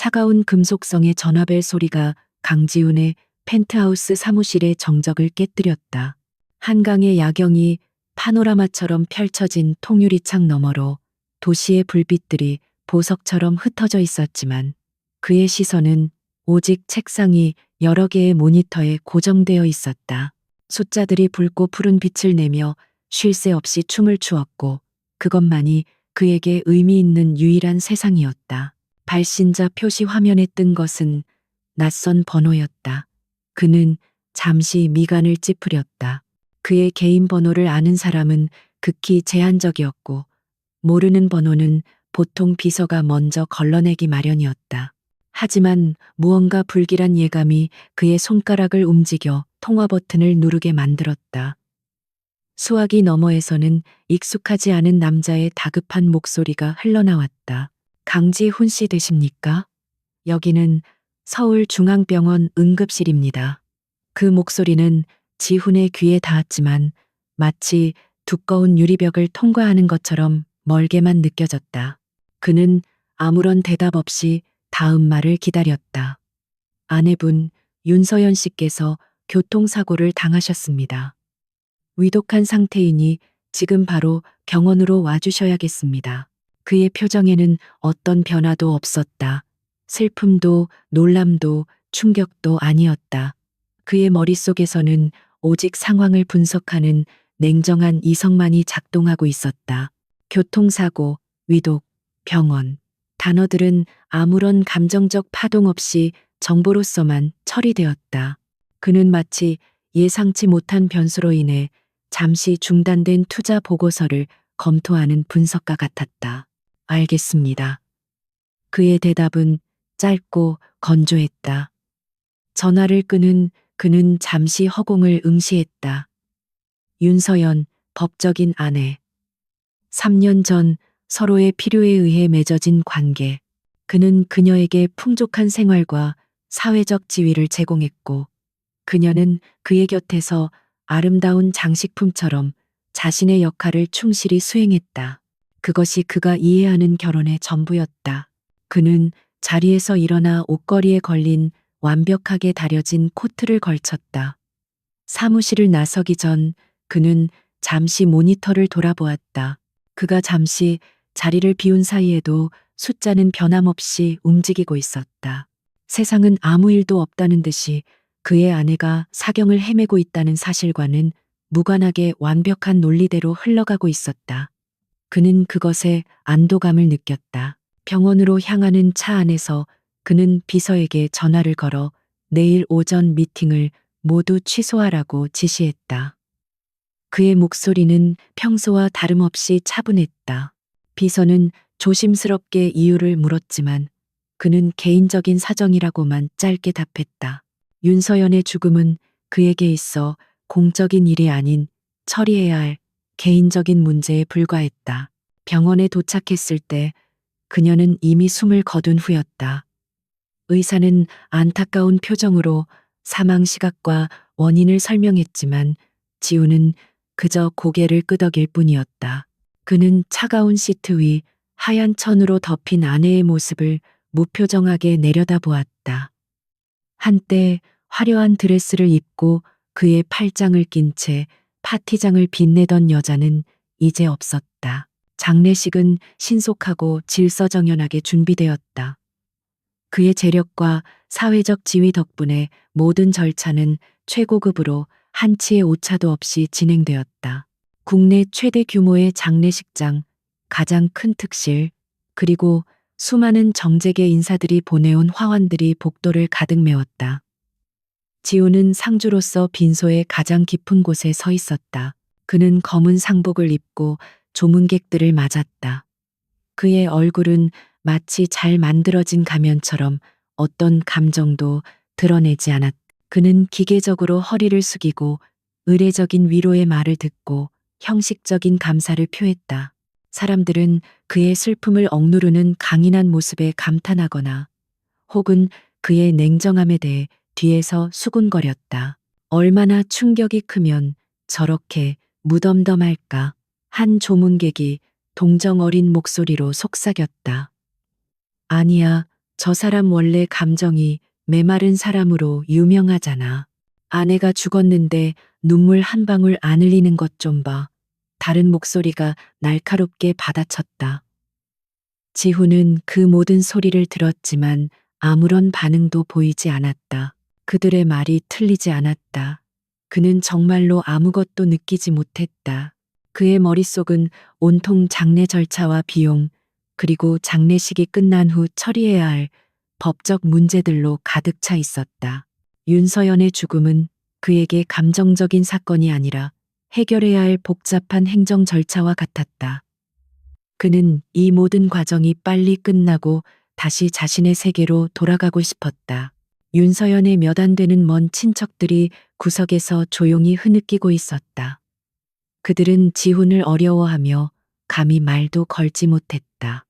차가운 금속성의 전화벨 소리가 강지훈의 펜트하우스 사무실의 정적을 깨뜨렸다. 한강의 야경이 파노라마처럼 펼쳐진 통유리창 너머로 도시의 불빛들이 보석처럼 흩어져 있었지만 그의 시선은 오직 책상이 여러 개의 모니터에 고정되어 있었다. 숫자들이 붉고 푸른 빛을 내며 쉴 새 없이 춤을 추었고 그것만이 그에게 의미 있는 유일한 세상이었다. 발신자 표시 화면에 뜬 것은 낯선 번호였다. 그는 잠시 미간을 찌푸렸다. 그의 개인 번호를 아는 사람은 극히 제한적이었고 모르는 번호는 보통 비서가 먼저 걸러내기 마련이었다. 하지만 무언가 불길한 예감이 그의 손가락을 움직여 통화 버튼을 누르게 만들었다. 수화기 너머에서는 익숙하지 않은 남자의 다급한 목소리가 흘러나왔다. 강지훈 씨 되십니까? 여기는 서울중앙병원 응급실입니다. 그 목소리는 지훈의 귀에 닿았지만 마치 두꺼운 유리벽을 통과하는 것처럼 멀게만 느껴졌다. 그는 아무런 대답 없이 다음 말을 기다렸다. 아내분 윤서연 씨께서 교통사고를 당하셨습니다. 위독한 상태이니 지금 바로 병원으로 와주셔야겠습니다. 그의 표정에는 어떤 변화도 없었다. 슬픔도 놀람도 충격도 아니었다. 그의 머릿속에서는 오직 상황을 분석하는 냉정한 이성만이 작동하고 있었다. 교통사고, 위독, 병원. 단어들은 아무런 감정적 파동 없이 정보로서만 처리되었다. 그는 마치 예상치 못한 변수로 인해 잠시 중단된 투자 보고서를 검토하는 분석가 같았다. 알겠습니다. 그의 대답은 짧고 건조했다. 전화를 끄는 그는 잠시 허공을 응시했다. 윤서연, 법적인 아내. 3년 전 서로의 필요에 의해 맺어진 관계. 그는 그녀에게 풍족한 생활과 사회적 지위를 제공했고, 그녀는 그의 곁에서 아름다운 장식품처럼 자신의 역할을 충실히 수행했다. 그것이 그가 이해하는 결혼의 전부였다. 그는 자리에서 일어나 옷걸이에 걸린 완벽하게 다려진 코트를 걸쳤다. 사무실을 나서기 전 그는 잠시 모니터를 돌아보았다. 그가 잠시 자리를 비운 사이에도 숫자는 변함없이 움직이고 있었다. 세상은 아무 일도 없다는 듯이 그의 아내가 사경을 헤매고 있다는 사실과는 무관하게 완벽한 논리대로 흘러가고 있었다. 그는 그것에 안도감을 느꼈다. 병원으로 향하는 차 안에서 그는 비서에게 전화를 걸어 내일 오전 미팅을 모두 취소하라고 지시했다. 그의 목소리는 평소와 다름없이 차분했다. 비서는 조심스럽게 이유를 물었지만 그는 개인적인 사정이라고만 짧게 답했다. 윤서연의 죽음은 그에게 있어 공적인 일이 아닌 처리해야 할 개인적인 문제에 불과했다. 병원에 도착했을 때 그녀는 이미 숨을 거둔 후였다. 의사는 안타까운 표정으로 사망 시각과 원인을 설명했지만 지우는 그저 고개를 끄덕일 뿐이었다. 그는 차가운 시트 위 하얀 천으로 덮인 아내의 모습을 무표정하게 내려다보았다. 한때 화려한 드레스를 입고 그의 팔짱을 낀 채 파티장을 빛내던 여자는 이제 없었다. 장례식은 신속하고 질서정연하게 준비되었다. 그의 재력과 사회적 지위 덕분에 모든 절차는 최고급으로 한치의 오차도 없이 진행되었다. 국내 최대 규모의 장례식장, 가장 큰 특실, 그리고 수많은 정재계 인사들이 보내온 화환들이 복도를 가득 메웠다. 지우는 상주로서 빈소의 가장 깊은 곳에 서 있었다. 그는 검은 상복을 입고 조문객들을 맞았다. 그의 얼굴은 마치 잘 만들어진 가면처럼 어떤 감정도 드러내지 않았다. 그는 기계적으로 허리를 숙이고 의례적인 위로의 말을 듣고 형식적인 감사를 표했다. 사람들은 그의 슬픔을 억누르는 강인한 모습에 감탄하거나 혹은 그의 냉정함에 대해 뒤에서 수군거렸다. 얼마나 충격이 크면 저렇게 무덤덤할까? 한 조문객이 동정 어린 목소리로 속삭였다. 아니야, 저 사람 원래 감정이 메마른 사람으로 유명하잖아. 아내가 죽었는데 눈물 한 방울 안 흘리는 것 좀 봐. 다른 목소리가 날카롭게 받아쳤다. 지훈은 그 모든 소리를 들었지만 아무런 반응도 보이지 않았다. 그들의 말이 틀리지 않았다. 그는 정말로 아무것도 느끼지 못했다. 그의 머릿속은 온통 장례 절차와 비용, 그리고 장례식이 끝난 후 처리해야 할 법적 문제들로 가득 차 있었다. 윤서연의 죽음은 그에게 감정적인 사건이 아니라 해결해야 할 복잡한 행정 절차와 같았다. 그는 이 모든 과정이 빨리 끝나고 다시 자신의 세계로 돌아가고 싶었다. 윤서연의 몇 안 되는 먼 친척들이 구석에서 조용히 흐느끼고 있었다. 그들은 지훈을 어려워하며 감히 말도 걸지 못했다.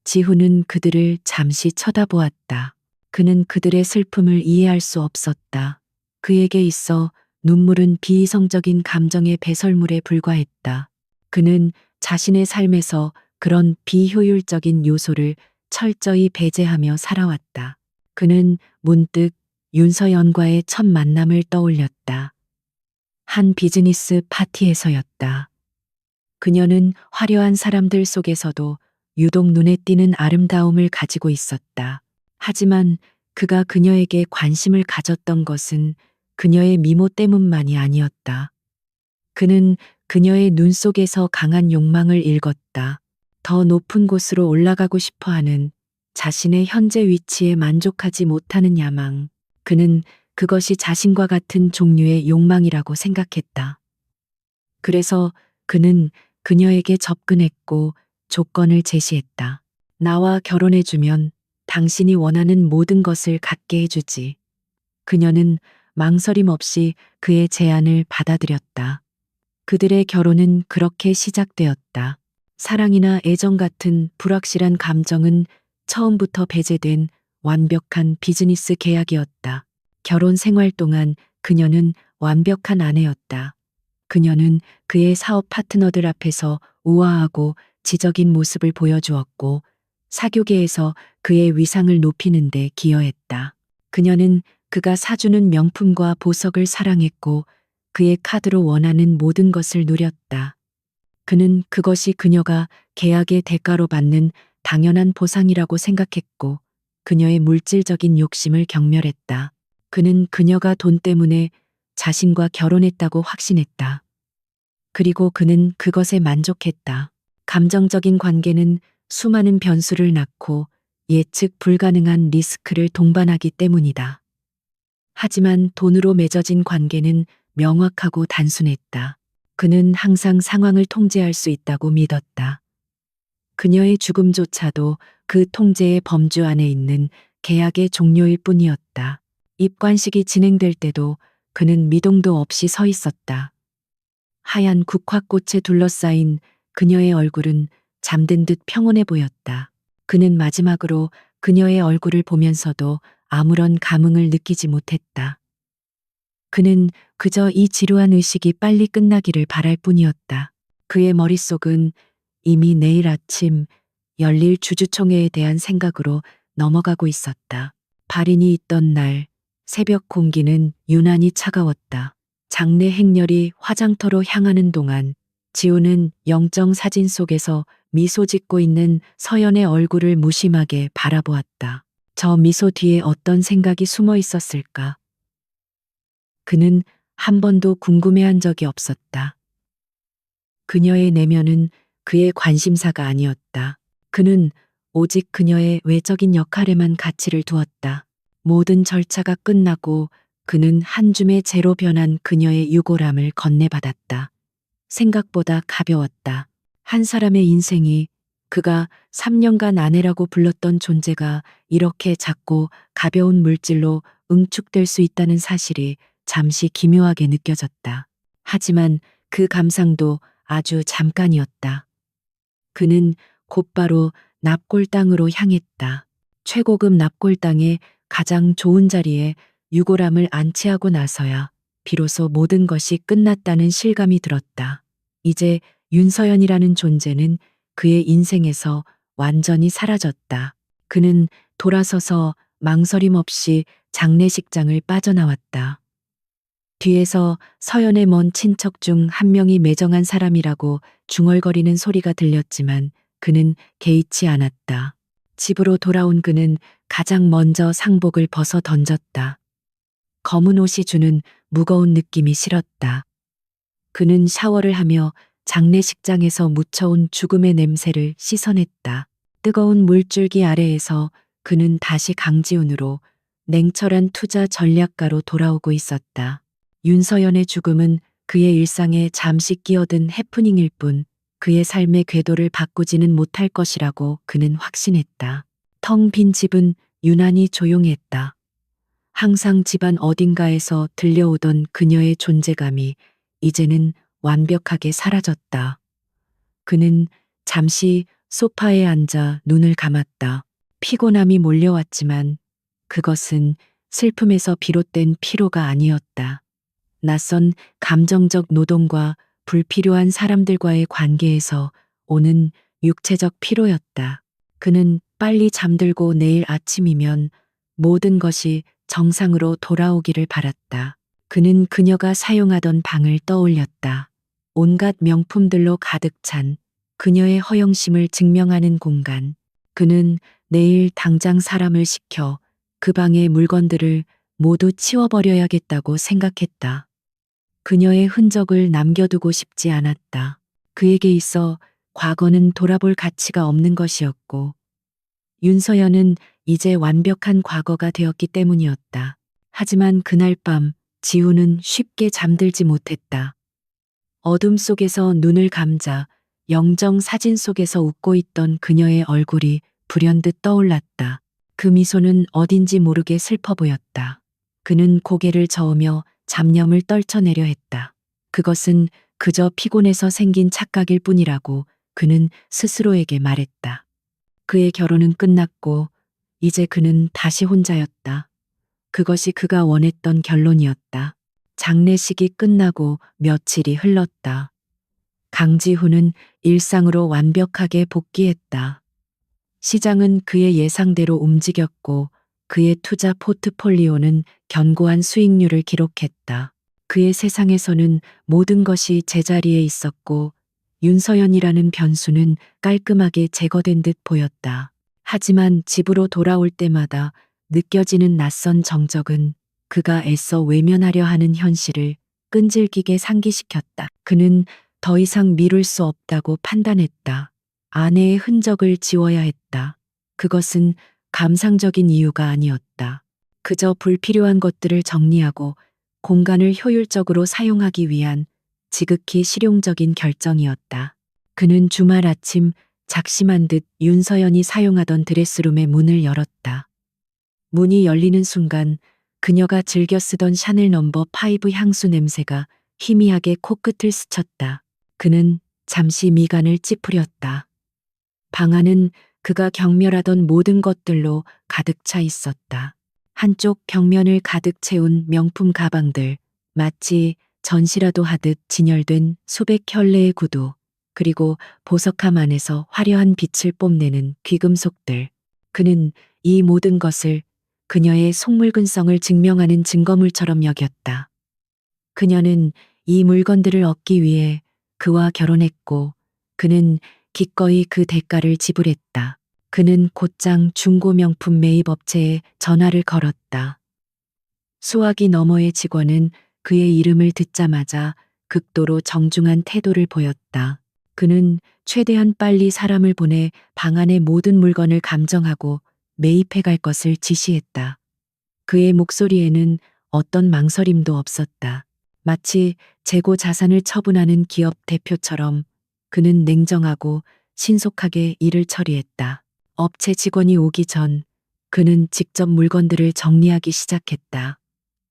지훈은 그들을 잠시 쳐다보았다. 그는 그들의 슬픔을 이해할 수 없었다. 그에게 있어 눈물은 비이성적인 감정의 배설물에 불과했다. 그는 자신의 삶에서 그런 비효율적인 요소를 철저히 배제하며 살아왔다. 그는 문득 윤서연과의 첫 만남을 떠올렸다. 한 비즈니스 파티에서였다. 그녀는 화려한 사람들 속에서도 유독 눈에 띄는 아름다움을 가지고 있었다. 하지만 그가 그녀에게 관심을 가졌던 것은 그녀의 미모 때문만이 아니었다. 그는 그녀의 눈 속에서 강한 욕망을 읽었다. 더 높은 곳으로 올라가고 싶어 하는, 자신의 현재 위치에 만족하지 못하는 야망. 그는 그것이 자신과 같은 종류의 욕망이라고 생각했다. 그래서 그는 그녀에게 접근했고 조건을 제시했다. 나와 결혼해주면 당신이 원하는 모든 것을 갖게 해주지. 그녀는 망설임 없이 그의 제안을 받아들였다. 그들의 결혼은 그렇게 시작되었다. 사랑이나 애정 같은 불확실한 감정은 처음부터 배제된 완벽한 비즈니스 계약이었다. 결혼 생활 동안 그녀는 완벽한 아내였다. 그녀는 그의 사업 파트너들 앞에서 우아하고 지적인 모습을 보여주었고 사교계에서 그의 위상을 높이는 데 기여했다. 그녀는 그가 사주는 명품과 보석을 사랑했고 그의 카드로 원하는 모든 것을 누렸다. 그는 그것이 그녀가 계약의 대가로 받는 당연한 보상이라고 생각했고 그녀의 물질적인 욕심을 경멸했다. 그는 그녀가 돈 때문에 자신과 결혼했다고 확신했다. 그리고 그는 그것에 만족했다. 감정적인 관계는 수많은 변수를 낳고 예측 불가능한 리스크를 동반하기 때문이다. 하지만 돈으로 맺어진 관계는 명확하고 단순했다. 그는 항상 상황을 통제할 수 있다고 믿었다. 그녀의 죽음조차도 그 통제의 범주 안에 있는 계약의 종료일 뿐이었다. 입관식이 진행될 때도 그는 미동도 없이 서 있었다. 하얀 국화꽃에 둘러싸인 그녀의 얼굴은 잠든 듯 평온해 보였다. 그는 마지막으로 그녀의 얼굴을 보면서도 아무런 감흥을 느끼지 못했다. 그는 그저 이 지루한 의식이 빨리 끝나기를 바랄 뿐이었다. 그의 머릿속은 이미 내일 아침 열릴 주주총회에 대한 생각으로 넘어가고 있었다. 발인이 있던 날 새벽 공기는 유난히 차가웠다. 장례 행렬이 화장터로 향하는 동안 지우는 영정 사진 속에서 미소 짓고 있는 서연의 얼굴을 무심하게 바라보았다. 저 미소 뒤에 어떤 생각이 숨어 있었을까? 그는 한 번도 궁금해한 적이 없었다. 그녀의 내면은 그의 관심사가 아니었다. 그는 오직 그녀의 외적인 역할에만 가치를 두었다. 모든 절차가 끝나고 그는 한 줌의 재로 변한 그녀의 유골함을 건네받았다. 생각보다 가벼웠다. 한 사람의 인생이 그가 3년간 아내라고 불렀던 존재가 이렇게 작고 가벼운 물질로 응축될 수 있다는 사실이 잠시 기묘하게 느껴졌다. 하지만 그 감상도 아주 잠깐이었다. 그는 곧바로 납골당으로 향했다. 최고급 납골당의 가장 좋은 자리에 유골함을 안치하고 나서야 비로소 모든 것이 끝났다는 실감이 들었다. 이제 윤서연이라는 존재는 그의 인생에서 완전히 사라졌다. 그는 돌아서서 망설임 없이 장례식장을 빠져나왔다. 뒤에서 서연의 먼 친척 중 한 명이 매정한 사람이라고 중얼거리는 소리가 들렸지만 그는 개의치 않았다. 집으로 돌아온 그는 가장 먼저 상복을 벗어 던졌다. 검은 옷이 주는 무거운 느낌이 싫었다. 그는 샤워를 하며 장례식장에서 묻혀온 죽음의 냄새를 씻어냈다. 뜨거운 물줄기 아래에서 그는 다시 강지훈으로 냉철한 투자 전략가로 돌아오고 있었다. 윤서연의 죽음은 그의 일상에 잠시 끼어든 해프닝일 뿐 그의 삶의 궤도를 바꾸지는 못할 것이라고 그는 확신했다. 텅 빈 집은 유난히 조용했다. 항상 집안 어딘가에서 들려오던 그녀의 존재감이 이제는 완벽하게 사라졌다. 그는 잠시 소파에 앉아 눈을 감았다. 피곤함이 몰려왔지만 그것은 슬픔에서 비롯된 피로가 아니었다. 낯선 감정적 노동과 불필요한 사람들과의 관계에서 오는 육체적 피로였다. 그는 빨리 잠들고 내일 아침이면 모든 것이 정상으로 돌아오기를 바랐다. 그는 그녀가 사용하던 방을 떠올렸다. 온갖 명품들로 가득 찬 그녀의 허영심을 증명하는 공간. 그는 내일 당장 사람을 시켜 그 방의 물건들을 모두 치워버려야겠다고 생각했다. 그녀의 흔적을 남겨두고 싶지 않았다. 그에게 있어 과거는 돌아볼 가치가 없는 것이었고, 윤서연은 이제 완벽한 과거가 되었기 때문이었다. 하지만 그날 밤 지우는 쉽게 잠들지 못했다. 어둠 속에서 눈을 감자 영정 사진 속에서 웃고 있던 그녀의 얼굴이 불현듯 떠올랐다. 그 미소는 어딘지 모르게 슬퍼 보였다. 그는 고개를 저으며 잡념을 떨쳐내려 했다. 그것은 그저 피곤해서 생긴 착각일 뿐이라고 그는 스스로에게 말했다. 그의 결혼은 끝났고 이제 그는 다시 혼자였다. 그것이 그가 원했던 결론이었다. 장례식이 끝나고 며칠이 흘렀다. 강지훈은 일상으로 완벽하게 복귀했다. 시장은 그의 예상대로 움직였고 그의 투자 포트폴리오는 견고한 수익률을 기록했다. 그의 세상에서는 모든 것이 제자리에 있었고 윤서연이라는 변수는 깔끔하게 제거된 듯 보였다. 하지만 집으로 돌아올 때마다 느껴지는 낯선 정적은 그가 애써 외면하려 하는 현실을 끈질기게 상기시켰다. 그는 더 이상 미룰 수 없다고 판단했다. 아내의 흔적을 지워야 했다. 그것은 감상적인 이유가 아니었다. 그저 불필요한 것들을 정리하고 공간을 효율적으로 사용하기 위한 지극히 실용적인 결정이었다. 그는 주말 아침 작심한 듯 윤서연이 사용하던 드레스룸의 문을 열었다. 문이 열리는 순간 그녀가 즐겨 쓰던 샤넬 넘버 5 향수 냄새가 희미하게 코끝을 스쳤다. 그는 잠시 미간을 찌푸렸다. 방 안은 그가 경멸하던 모든 것들로 가득 차 있었다. 한쪽 벽면을 가득 채운 명품 가방들, 마치 전시라도 하듯 진열된 수백 켤레의 구두, 그리고 보석함 안에서 화려한 빛을 뽐내는 귀금속들. 그는 이 모든 것을 그녀의 속물근성을 증명하는 증거물처럼 여겼다. 그녀는 이 물건들을 얻기 위해 그와 결혼했고 그는 기꺼이 그 대가를 지불했다. 그는 곧장 중고 명품 매입 업체에 전화를 걸었다. 수화기 너머의 직원은 그의 이름을 듣자마자 극도로 정중한 태도를 보였다. 그는 최대한 빨리 사람을 보내 방 안의 모든 물건을 감정하고 매입해 갈 것을 지시했다. 그의 목소리에는 어떤 망설임도 없었다. 마치 재고 자산을 처분하는 기업 대표처럼 그는 냉정하고 신속하게 일을 처리했다. 업체 직원이 오기 전 그는 직접 물건들을 정리하기 시작했다.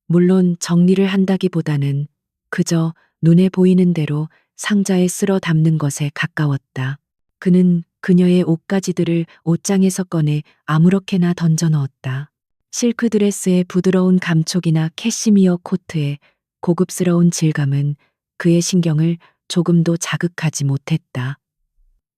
물론 정리를 한다기보다는 그저 눈에 보이는 대로 상자에 쓸어 담는 것에 가까웠다. 그는 그녀의 옷가지들을 옷장에서 꺼내 아무렇게나 던져 넣었다. 실크 드레스의 부드러운 감촉이나 캐시미어 코트의 고급스러운 질감은 그의 신경을 조금도 자극하지 못했다.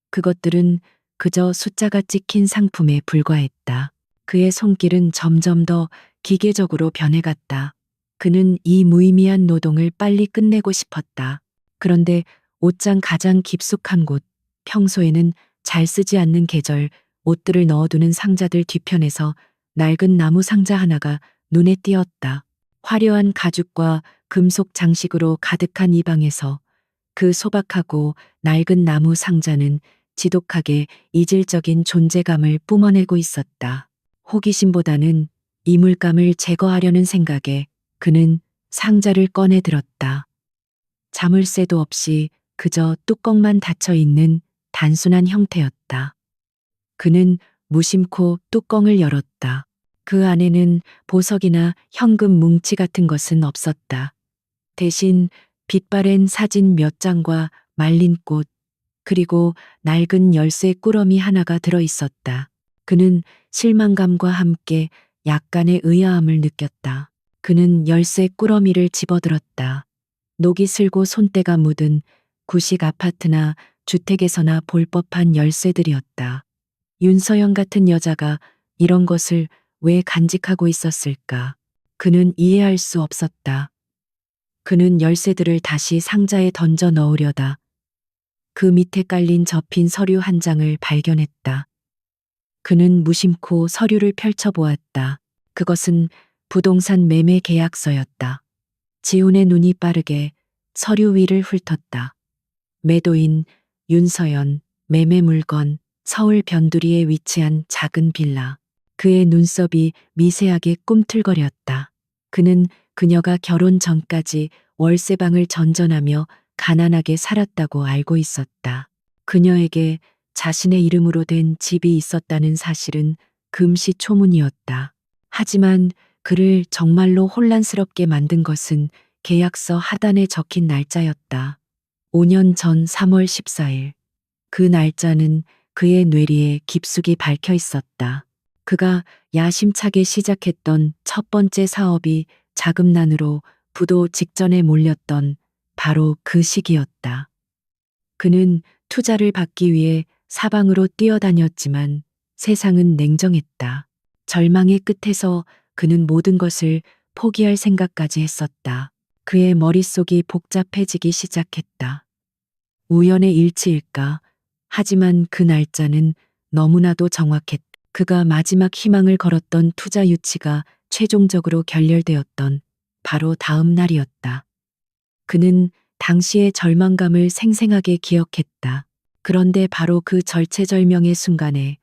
그것들은 그저 숫자가 찍힌 상품에 불과했다. 그의 손길은 점점 더 기계적으로 변해갔다. 그는 이 무의미한 노동을 빨리 끝내고 싶었다. 그런데 옷장 가장 깊숙한 곳, 평소에는 잘 쓰지 않는 계절 옷들을 넣어두는 상자들 뒤편에서 낡은 나무 상자 하나가 눈에 띄었다. 화려한 가죽과 금속 장식으로 가득한 이 방에서 그 소박하고 낡은 나무 상자는 지독하게 이질적인 존재감을 뿜어내고 있었다. 호기심보다는 이물감을 제거하려는 생각에 그는 상자를 꺼내 들었다. 자물쇠도 없이 그저 뚜껑만 닫혀 있는 단순한 형태였다. 그는 무심코 뚜껑을 열었다. 그 안에는 보석이나 현금 뭉치 같은 것은 없었다. 대신 빛바랜 사진 몇 장과 말린 꽃, 그리고 낡은 열쇠 꾸러미 하나가 들어 있었다. 그는 실망감과 함께 약간의 의아함을 느꼈다. 그는 열쇠 꾸러미를 집어들었다. 녹이 슬고 손때가 묻은 구식 아파트나 주택에서나 볼 법한 열쇠들이었다. 윤서영 같은 여자가 이런 것을 왜 간직하고 있었을까? 그는 이해할 수 없었다. 그는 열쇠들을 다시 상자에 던져 넣으려다 그 밑에 깔린 접힌 서류 한 장을 발견했다. 그는 무심코 서류를 펼쳐보았다. 그것은 부동산 매매 계약서였다. 지훈의 눈이 빠르게 서류 위를 훑었다. 매도인 윤서연, 매매 물건, 서울 변두리에 위치한 작은 빌라. 그의 눈썹이 미세하게 꿈틀거렸다. 그는 그녀가 결혼 전까지 월세방을 전전하며 가난하게 살았다고 알고 있었다. 그녀에게 자신의 이름으로 된 집이 있었다는 사실은 금시초문이었다. 하지만 그를 정말로 혼란스럽게 만든 것은 계약서 하단에 적힌 날짜였다. 5년 전 3월 14일. 그 날짜는 그의 뇌리에 깊숙이 박혀 있었다. 그가 야심차게 시작했던 첫 번째 사업이 자금난으로 부도 직전에 몰렸던 바로 그 시기였다. 그는 투자를 받기 위해 사방으로 뛰어다녔지만 세상은 냉정했다. 절망의 끝에서 그는 모든 것을 포기할 생각까지 했었다. 그의 머릿속이 복잡해지기 시작했다. 우연의 일치일까? 하지만 그 날짜는 너무나도 정확했다. 그가 마지막 희망을 걸었던 투자 유치가 최종적으로 결렬되었던 바로 다음 날이었다. 그는 당시의 절망감을 생생하게 기억했다. 그런데 바로 그 절체절명의 순간에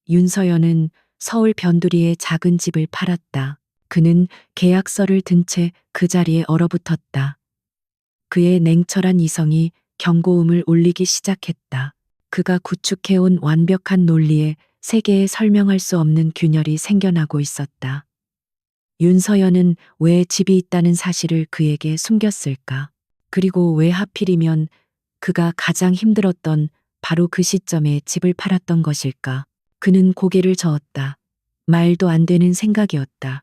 윤서연은 서울 변두리의 작은 집을 팔았다. 그는 계약서를 든 채 그 자리에 얼어붙었다. 그의 냉철한 이성이 경고음을 울리기 시작했다. 그가 구축해온 완벽한 논리에 세계에 설명할 수 없는 균열이 생겨나고 있었다. 윤서연은 왜 집이 있다는 사실을 그에게 숨겼을까? 그리고 왜 하필이면 그가 가장 힘들었던 바로 그 시점에 집을 팔았던 것일까? 그는 고개를 저었다. 말도 안 되는 생각이었다.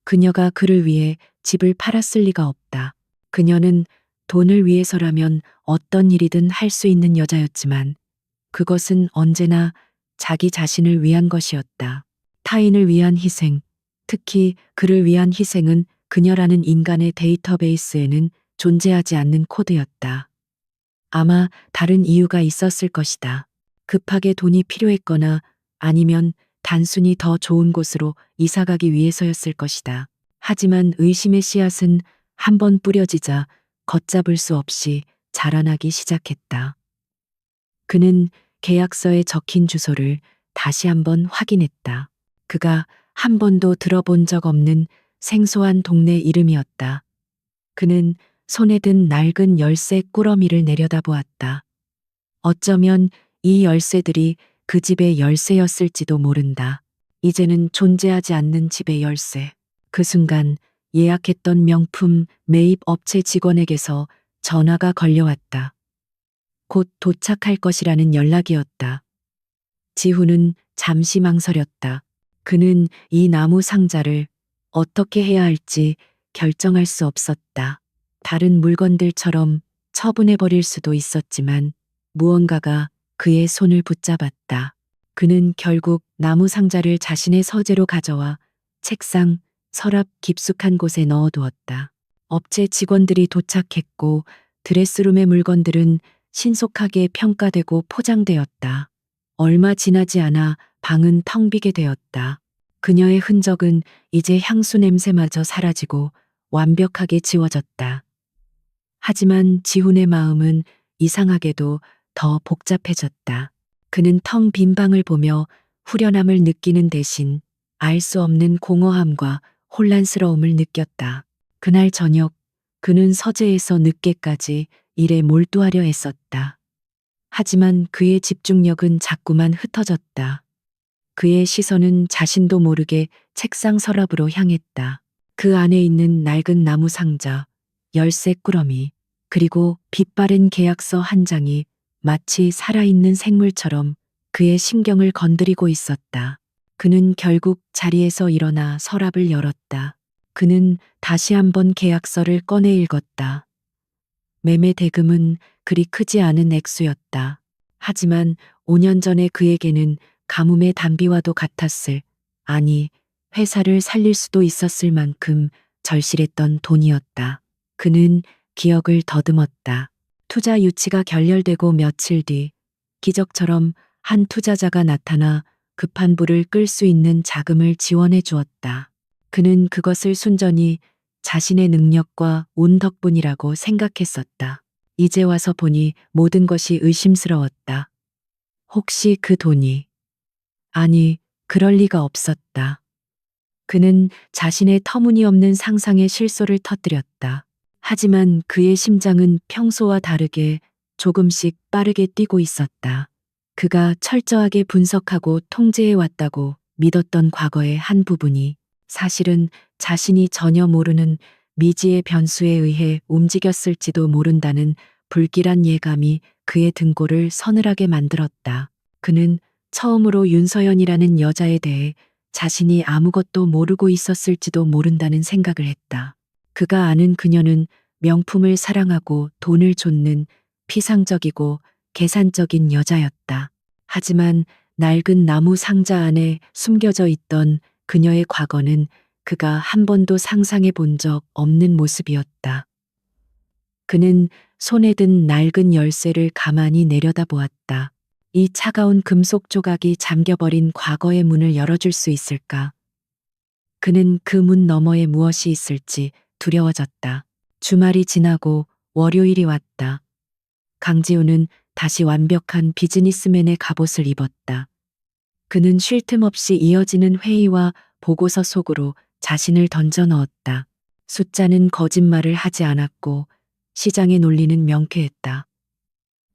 그녀가 그를 위해 집을 팔았을 리가 없다. 그녀는 돈을 위해서라면 어떤 일이든 할 수 있는 여자였지만 그것은 언제나 자기 자신을 위한 것이었다. 타인을 위한 희생, 특히 그를 위한 희생은 그녀라는 인간의 데이터베이스에는 존재하지 않는 코드였다. 아마 다른 이유가 있었을 것이다. 급하게 돈이 필요했거나 아니면 단순히 더 좋은 곳으로 이사가기 위해서였을 것이다. 하지만 의심의 씨앗은 한 번 뿌려지자 걷잡을 수 없이 자라나기 시작했다. 그는 계약서에 적힌 주소를 다시 한번 확인했다. 그가 한 번도 들어본 적 없는 생소한 동네 이름이었다. 그는 손에 든 낡은 열쇠 꾸러미를 내려다보았다. 어쩌면 이 열쇠들이 그 집의 열쇠였을지도 모른다. 이제는 존재하지 않는 집의 열쇠. 그 순간 예약했던 명품 매입 업체 직원에게서 전화가 걸려왔다. 곧 도착할 것이라는 연락이었다. 지훈은 잠시 망설였다. 그는 이 나무 상자를 어떻게 해야 할지 결정할 수 없었다. 다른 물건들처럼 처분해버릴 수도 있었지만 무언가가 그의 손을 붙잡았다. 그는 결국 나무 상자를 자신의 서재로 가져와 책상, 서랍 깊숙한 곳에 넣어두었다. 업체 직원들이 도착했고 드레스룸의 물건들은 신속하게 평가되고 포장되었다. 얼마 지나지 않아 방은 텅 비게 되었다. 그녀의 흔적은 이제 향수 냄새마저 사라지고 완벽하게 지워졌다. 하지만 지훈의 마음은 이상하게도 더 복잡해졌다. 그는 텅 빈 방을 보며 후련함을 느끼는 대신 알 수 없는 공허함과 혼란스러움을 느꼈다. 그날 저녁 그는 서재에서 늦게까지 일에 몰두하려 했었다. 하지만 그의 집중력은 자꾸만 흩어졌다. 그의 시선은 자신도 모르게 책상 서랍으로 향했다. 그 안에 있는 낡은 나무 상자, 열쇠 꾸러미, 그리고 빛바랜 계약서 한 장이 마치 살아있는 생물처럼 그의 심경을 건드리고 있었다. 그는 결국 자리에서 일어나 서랍을 열었다. 그는 다시 한번 계약서를 꺼내 읽었다. 매매 대금은 그리 크지 않은 액수였다. 하지만 5년 전에 그에게는 가뭄의 단비와도 같았을, 아니, 회사를 살릴 수도 있었을 만큼 절실했던 돈이었다. 그는 기억을 더듬었다. 투자 유치가 결렬되고 며칠 뒤 기적처럼 한 투자자가 나타나 급한 불을 끌 수 있는 자금을 지원해 주었다. 그는 그것을 순전히 자신의 능력과 운 덕분이라고 생각했었다. 이제 와서 보니 모든 것이 의심스러웠다. 혹시 그 돈이, 아니, 그럴 리가 없었다. 그는 자신의 터무니없는 상상의 실소를 터뜨렸다. 하지만 그의 심장은 평소와 다르게 조금씩 빠르게 뛰고 있었다. 그가 철저하게 분석하고 통제해 왔다고 믿었던 과거의 한 부분이 사실은 자신이 전혀 모르는 미지의 변수에 의해 움직였을지도 모른다는 불길한 예감이 그의 등골을 서늘하게 만들었다. 그는 처음으로 윤서연이라는 여자에 대해 자신이 아무것도 모르고 있었을지도 모른다는 생각을 했다. 그가 아는 그녀는 명품을 사랑하고 돈을 좇는 피상적이고 계산적인 여자였다. 하지만 낡은 나무 상자 안에 숨겨져 있던 그녀의 과거는 그가 한 번도 상상해 본 적 없는 모습이었다. 그는 손에 든 낡은 열쇠를 가만히 내려다보았다. 이 차가운 금속 조각이 잠겨버린 과거의 문을 열어줄 수 있을까? 그는 그 문 너머에 무엇이 있을지 두려워졌다. 주말이 지나고 월요일이 왔다. 강지우는 다시 완벽한 비즈니스맨의 갑옷을 입었다. 그는 쉴 틈 없이 이어지는 회의와 보고서 속으로 자신을 던져 넣었다. 숫자는 거짓말을 하지 않았고 시장의 논리는 명쾌했다.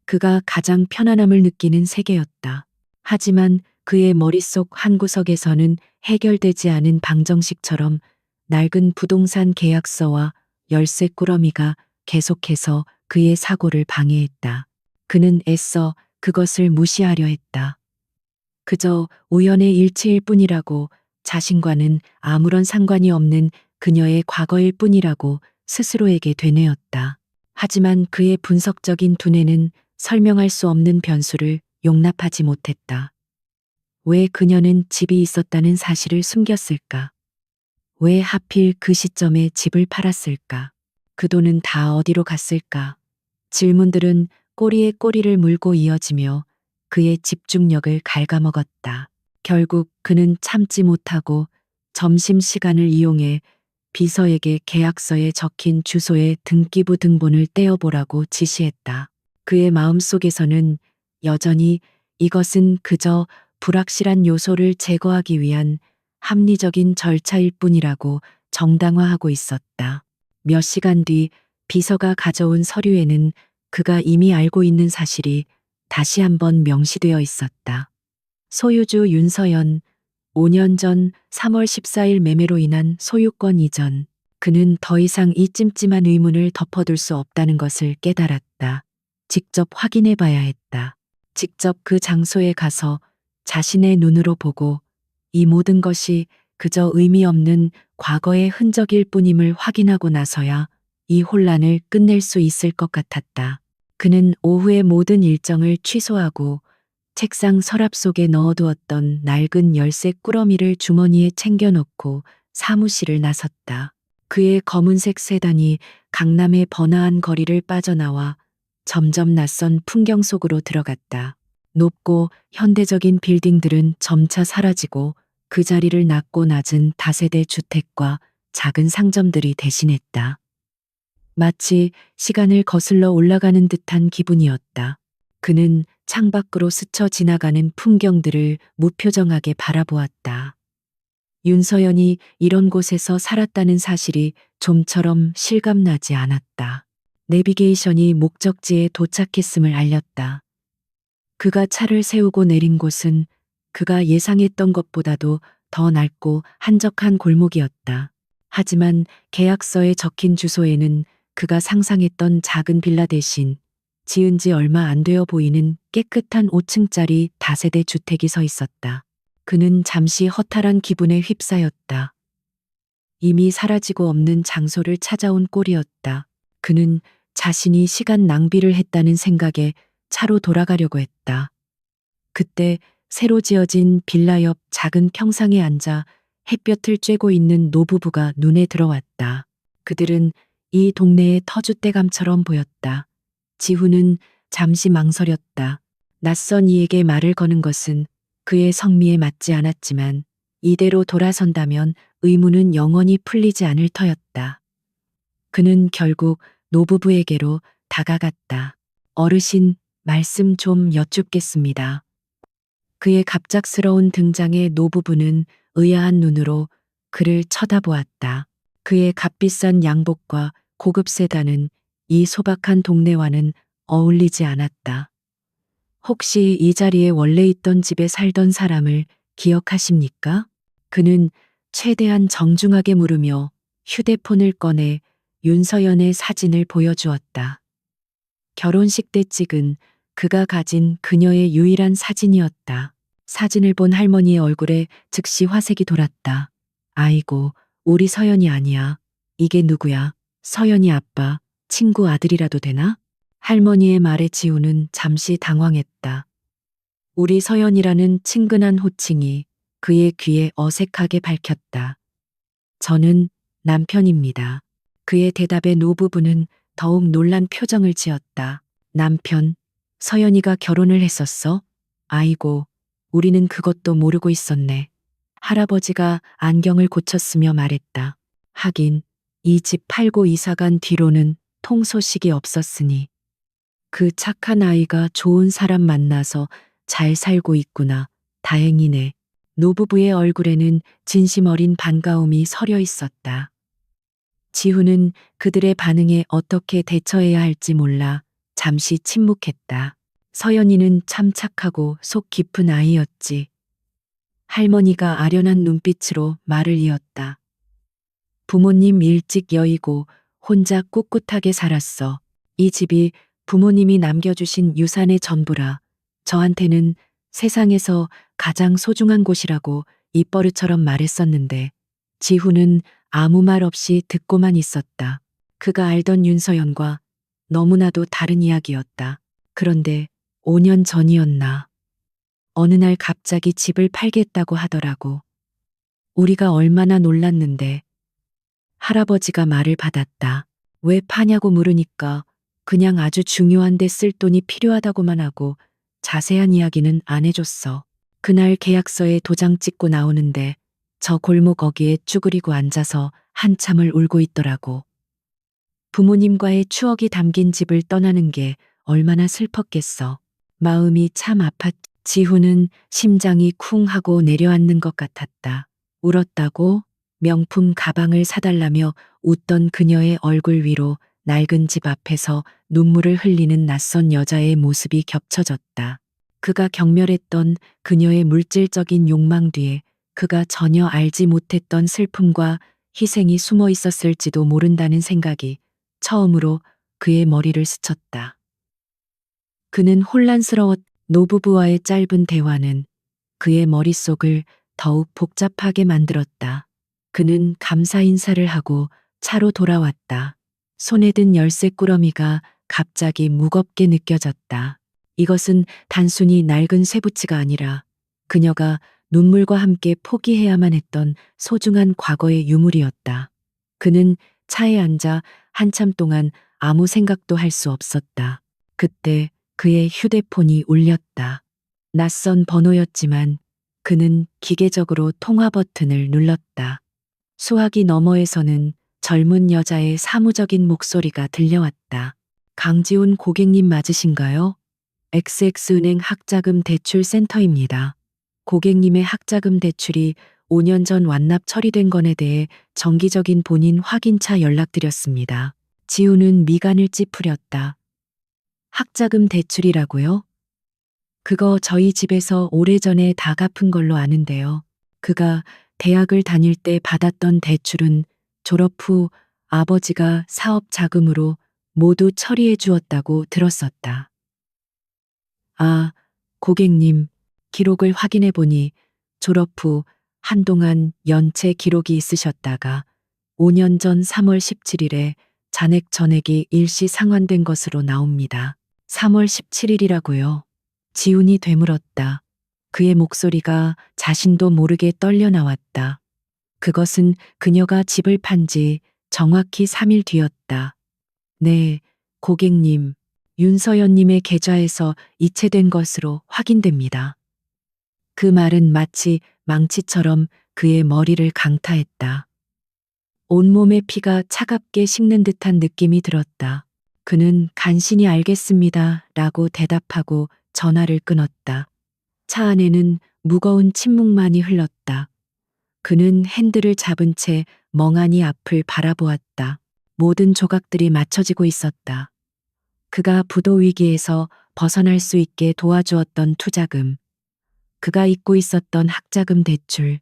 그가 가장 편안함을 느끼는 세계였다. 하지만 그의 머릿속 한 구석에서는 해결되지 않은 방정식처럼 낡은 부동산 계약서와 열쇠 꾸러미가 계속해서 그의 사고를 방해했다. 그는 애써 그것을 무시하려 했다. 그저 우연의 일치일 뿐이라고, 자신과는 아무런 상관이 없는 그녀의 과거일 뿐이라고 스스로에게 되뇌었다. 하지만 그의 분석적인 두뇌는 설명할 수 없는 변수를 용납하지 못했다. 왜 그녀는 집이 있었다는 사실을 숨겼을까? 왜 하필 그 시점에 집을 팔았을까? 그 돈은 다 어디로 갔을까? 질문들은 꼬리에 꼬리를 물고 이어지며 그의 집중력을 갉아먹었다. 결국 그는 참지 못하고 점심시간을 이용해 비서에게 계약서에 적힌 주소의 등기부 등본을 떼어보라고 지시했다. 그의 마음속에서는 여전히 이것은 그저 불확실한 요소를 제거하기 위한 합리적인 절차일 뿐이라고 정당화하고 있었다. 몇 시간 뒤 비서가 가져온 서류에는 그가 이미 알고 있는 사실이 다시 한번 명시되어 있었다. 소유주 윤서연, 5년 전 3월 14일 매매로 인한 소유권 이전. 그는 더 이상 이 찜찜한 의문을 덮어둘 수 없다는 것을 깨달았다. 직접 확인해 봐야 했다. 직접 그 장소에 가서 자신의 눈으로 보고 이 모든 것이 그저 의미 없는 과거의 흔적일 뿐임을 확인하고 나서야 이 혼란을 끝낼 수 있을 것 같았다. 그는 오후의 모든 일정을 취소하고 책상 서랍 속에 넣어두었던 낡은 열쇠 꾸러미를 주머니에 챙겨넣고 사무실을 나섰다. 그의 검은색 세단이 강남의 번화한 거리를 빠져나와 점점 낯선 풍경 속으로 들어갔다. 높고 현대적인 빌딩들은 점차 사라지고 그 자리를 낮고 낮은 다세대 주택과 작은 상점들이 대신했다. 마치 시간을 거슬러 올라가는 듯한 기분이었다. 그는 창밖으로 스쳐 지나가는 풍경들을 무표정하게 바라보았다. 윤서연이 이런 곳에서 살았다는 사실이 좀처럼 실감나지 않았다. 내비게이션이 목적지에 도착했음을 알렸다. 그가 차를 세우고 내린 곳은 그가 예상했던 것보다도 더 넓고 한적한 골목이었다. 하지만 계약서에 적힌 주소에는 그가 상상했던 작은 빌라 대신 지은 지 얼마 안 되어 보이는 깨끗한 5층짜리 다세대 주택이 서 있었다. 그는 잠시 허탈한 기분에 휩싸였다. 이미 사라지고 없는 장소를 찾아온 꼴이었다. 그는 자신이 시간 낭비를 했다는 생각에 차로 돌아가려고 했다. 그때 새로 지어진 빌라 옆 작은 평상에 앉아 햇볕을 쬐고 있는 노부부가 눈에 들어왔다. 그들은 이 동네의 터줏대감처럼 보였다. 지훈은 잠시 망설였다. 낯선 이에게 말을 거는 것은 그의 성미에 맞지 않았지만 이대로 돌아선다면 의문은 영원히 풀리지 않을 터였다. 그는 결국 노부부에게로 다가갔다. 어르신, 말씀 좀 여쭙겠습니다. 그의 갑작스러운 등장에 노부부는 의아한 눈으로 그를 쳐다보았다. 그의 값비싼 양복과 고급 세단은 이 소박한 동네와는 어울리지 않았다. 혹시 이 자리에 원래 있던 집에 살던 사람을 기억하십니까? 그는 최대한 정중하게 물으며 휴대폰을 꺼내 윤서연의 사진을 보여주었다. 결혼식 때 찍은 그가 가진 그녀의 유일한 사진이었다. 사진을 본 할머니의 얼굴에 즉시 화색이 돌았다. 아이고, 우리 서연이 아니야. 이게 누구야? 서연이 아빠, 친구 아들이라도 되나? 할머니의 말에 지우는 잠시 당황했다. 우리 서연이라는 친근한 호칭이 그의 귀에 어색하게 밝혔다. 저는 남편입니다. 그의 대답에 노부부는 더욱 놀란 표정을 지었다. 남편, 서연이가 결혼을 했었어? 아이고, 우리는 그것도 모르고 있었네. 할아버지가 안경을 고쳤으며 말했다. 하긴, 이 집 팔고 이사간 뒤로는 통소식이 없었으니. 그 착한 아이가 좋은 사람 만나서 잘 살고 있구나. 다행이네. 노부부의 얼굴에는 진심 어린 반가움이 서려 있었다. 지훈은 그들의 반응에 어떻게 대처해야 할지 몰라 잠시 침묵했다. 서연이는 참 착하고 속 깊은 아이였지. 할머니가 아련한 눈빛으로 말을 이었다. 부모님 일찍 여의고 혼자 꿋꿋하게 살았어. 이 집이 부모님이 남겨주신 유산의 전부라. 저한테는 세상에서 가장 소중한 곳이라고 입버릇처럼 말했었는데 지훈은 아무 말 없이 듣고만 있었다. 그가 알던 윤서연과 너무나도 다른 이야기였다. 그런데 5년 전이었나. 어느 날 갑자기 집을 팔겠다고 하더라고. 우리가 얼마나 놀랐는데. 할아버지가 말을 받았다. 왜 파냐고 물으니까 그냥 아주 중요한데 쓸 돈이 필요하다고만 하고 자세한 이야기는 안 해줬어. 그날 계약서에 도장 찍고 나오는데 저 골목 어귀에 쭈그리고 앉아서 한참을 울고 있더라고. 부모님과의 추억이 담긴 집을 떠나는 게 얼마나 슬펐겠어. 마음이 참 아팠. 지훈은 심장이 쿵 하고 내려앉는 것 같았다. 울었다고? 명품 가방을 사달라며 웃던 그녀의 얼굴 위로 낡은 집 앞에서 눈물을 흘리는 낯선 여자의 모습이 겹쳐졌다. 그가 경멸했던 그녀의 물질적인 욕망 뒤에 그가 전혀 알지 못했던 슬픔과 희생이 숨어 있었을지도 모른다는 생각이 처음으로 그의 머리를 스쳤다. 그는 혼란스러웠. 노부부와의 짧은 대화는 그의 머릿속을 더욱 복잡하게 만들었다. 그는 감사 인사를 하고 차로 돌아왔다. 손에 든 열쇠 꾸러미가 갑자기 무겁게 느껴졌다. 이것은 단순히 낡은 쇠붙이가 아니라 그녀가 눈물과 함께 포기해야만 했던 소중한 과거의 유물이었다. 그는 차에 앉아 한참 동안 아무 생각도 할 수 없었다. 그때 그의 휴대폰이 울렸다. 낯선 번호였지만 그는 기계적으로 통화 버튼을 눌렀다. 수화기 너머에서는 젊은 여자의 사무적인 목소리가 들려왔다. 강지훈 고객님 맞으신가요? XX은행 학자금 대출 센터입니다. 고객님의 학자금 대출이 5년 전 완납 처리된 건에 대해 정기적인 본인 확인차 연락드렸습니다. 지우는 미간을 찌푸렸다. 학자금 대출이라고요? 그거 저희 집에서 오래전에 다 갚은 걸로 아는데요. 그가 대학을 다닐 때 받았던 대출은 졸업 후 아버지가 사업 자금으로 모두 처리해 주었다고 들었었다. 아, 고객님, 기록을 확인해 보니 졸업 후 한동안 연체 기록이 있으셨다가 5년 전 3월 17일에 잔액 전액이 일시 상환된 것으로 나옵니다. 3월 17일이라고요. 지훈이 되물었다. 그의 목소리가 자신도 모르게 떨려 나왔다. 그것은 그녀가 집을 판지 정확히 3일 뒤였다. 네, 고객님, 윤서연님의 계좌에서 이체된 것으로 확인됩니다. 그 말은 마치 망치처럼 그의 머리를 강타했다. 온몸의 피가 차갑게 식는 듯한 느낌이 들었다. 그는 간신히 알겠습니다. 라고 대답하고 전화를 끊었다. 차 안에는 무거운 침묵만이 흘렀다. 그는 핸들을 잡은 채 멍하니 앞을 바라보았다. 모든 조각들이 맞춰지고 있었다. 그가 부도 위기에서 벗어날 수 있게 도와주었던 투자금, 그가 잊고 있었던 학자금 대출,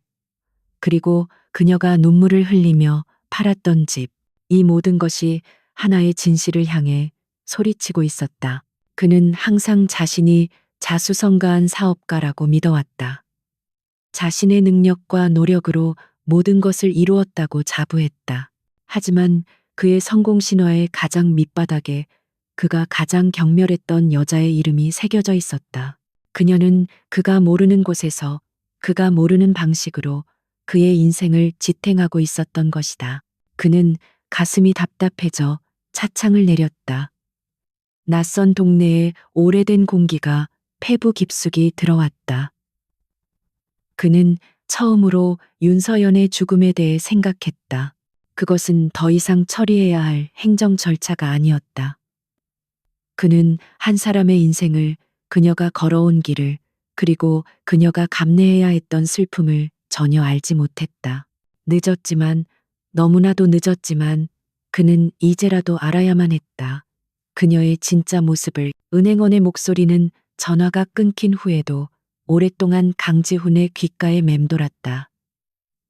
그리고 그녀가 눈물을 흘리며 팔았던 집, 이 모든 것이 하나의 진실을 향해 소리치고 있었다. 그는 항상 자신이 자수성가한 사업가라고 믿어왔다. 자신의 능력과 노력으로 모든 것을 이루었다고 자부했다. 하지만 그의 성공 신화의 가장 밑바닥에 그가 가장 경멸했던 여자의 이름이 새겨져 있었다. 그녀는 그가 모르는 곳에서 그가 모르는 방식으로 그의 인생을 지탱하고 있었던 것이다. 그는 가슴이 답답해져 차창을 내렸다. 낯선 동네에 오래된 공기가 폐부 깊숙이 들어왔다. 그는 처음으로 윤서연의 죽음에 대해 생각했다. 그것은 더 이상 처리해야 할 행정 절차가 아니었다. 그는 한 사람의 인생을, 그녀가 걸어온 길을, 그리고 그녀가 감내해야 했던 슬픔을 전혀 알지 못했다. 늦었지만, 너무나도 늦었지만, 그는 이제라도 알아야만 했다. 그녀의 진짜 모습을. 은행원의 목소리는 전화가 끊긴 후에도 오랫동안 강지훈의 귓가에 맴돌았다.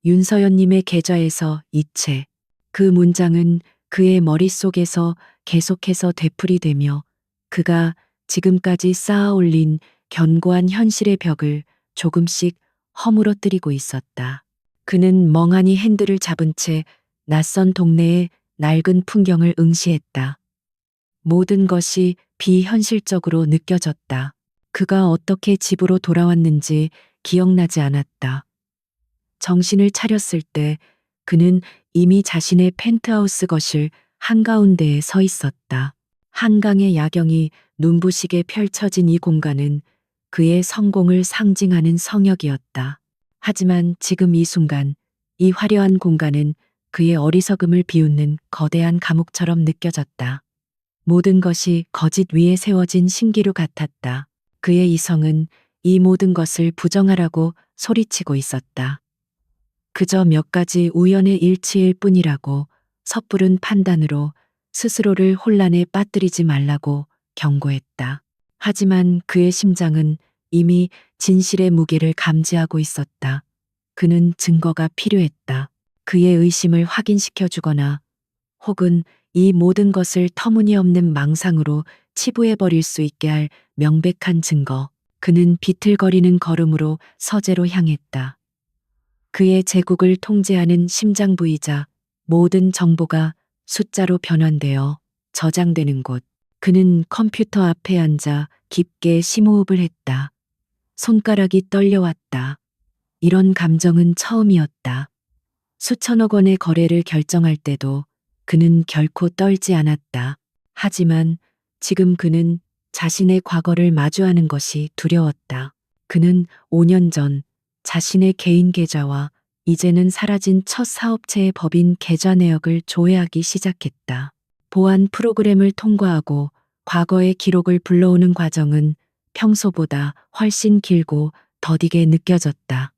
윤서연님의 계좌에서 이체. 그 문장은 그의 머릿속에서 계속해서 되풀이되며 그가 지금까지 쌓아 올린 견고한 현실의 벽을 조금씩 허물어뜨리고 있었다. 그는 멍하니 핸들을 잡은 채 낯선 동네의 낡은 풍경을 응시했다. 모든 것이 비현실적으로 느껴졌다. 그가 어떻게 집으로 돌아왔는지 기억나지 않았다. 정신을 차렸을 때 그는 이미 자신의 펜트하우스 거실 한가운데에 서 있었다. 한강의 야경이 눈부시게 펼쳐진 이 공간은 그의 성공을 상징하는 성역이었다. 하지만 지금 이 순간, 이 화려한 공간은 그의 어리석음을 비웃는 거대한 감옥처럼 느껴졌다. 모든 것이 거짓 위에 세워진 신기루 같았다. 그의 이성은 이 모든 것을 부정하라고 소리치고 있었다. 그저 몇 가지 우연의 일치일 뿐이라고 섣부른 판단으로 스스로를 혼란에 빠뜨리지 말라고 경고했다. 하지만 그의 심장은 이미 진실의 무게를 감지하고 있었다. 그는 증거가 필요했다. 그의 의심을 확인시켜 주거나 혹은 이 모든 것을 터무니없는 망상으로 치부해버릴 수 있게 할 명백한 증거. 그는 비틀거리는 걸음으로 서재로 향했다. 그의 제국을 통제하는 심장 부이자 모든 정보가 숫자로 변환되어 저장되는 곳. 그는 컴퓨터 앞에 앉아 깊게 심호흡을 했다. 손가락이 떨려왔다. 이런 감정은 처음이었다. 수천억 원의 거래를 결정할 때도 그는 결코 떨지 않았다. 하지만 지금 그는 자신의 과거를 마주하는 것이 두려웠다. 그는 5년 전 자신의 개인 계좌와 이제는 사라진 첫 사업체의 법인 계좌 내역을 조회하기 시작했다. 보안 프로그램을 통과하고 과거의 기록을 불러오는 과정은 평소보다 훨씬 길고 더디게 느껴졌다.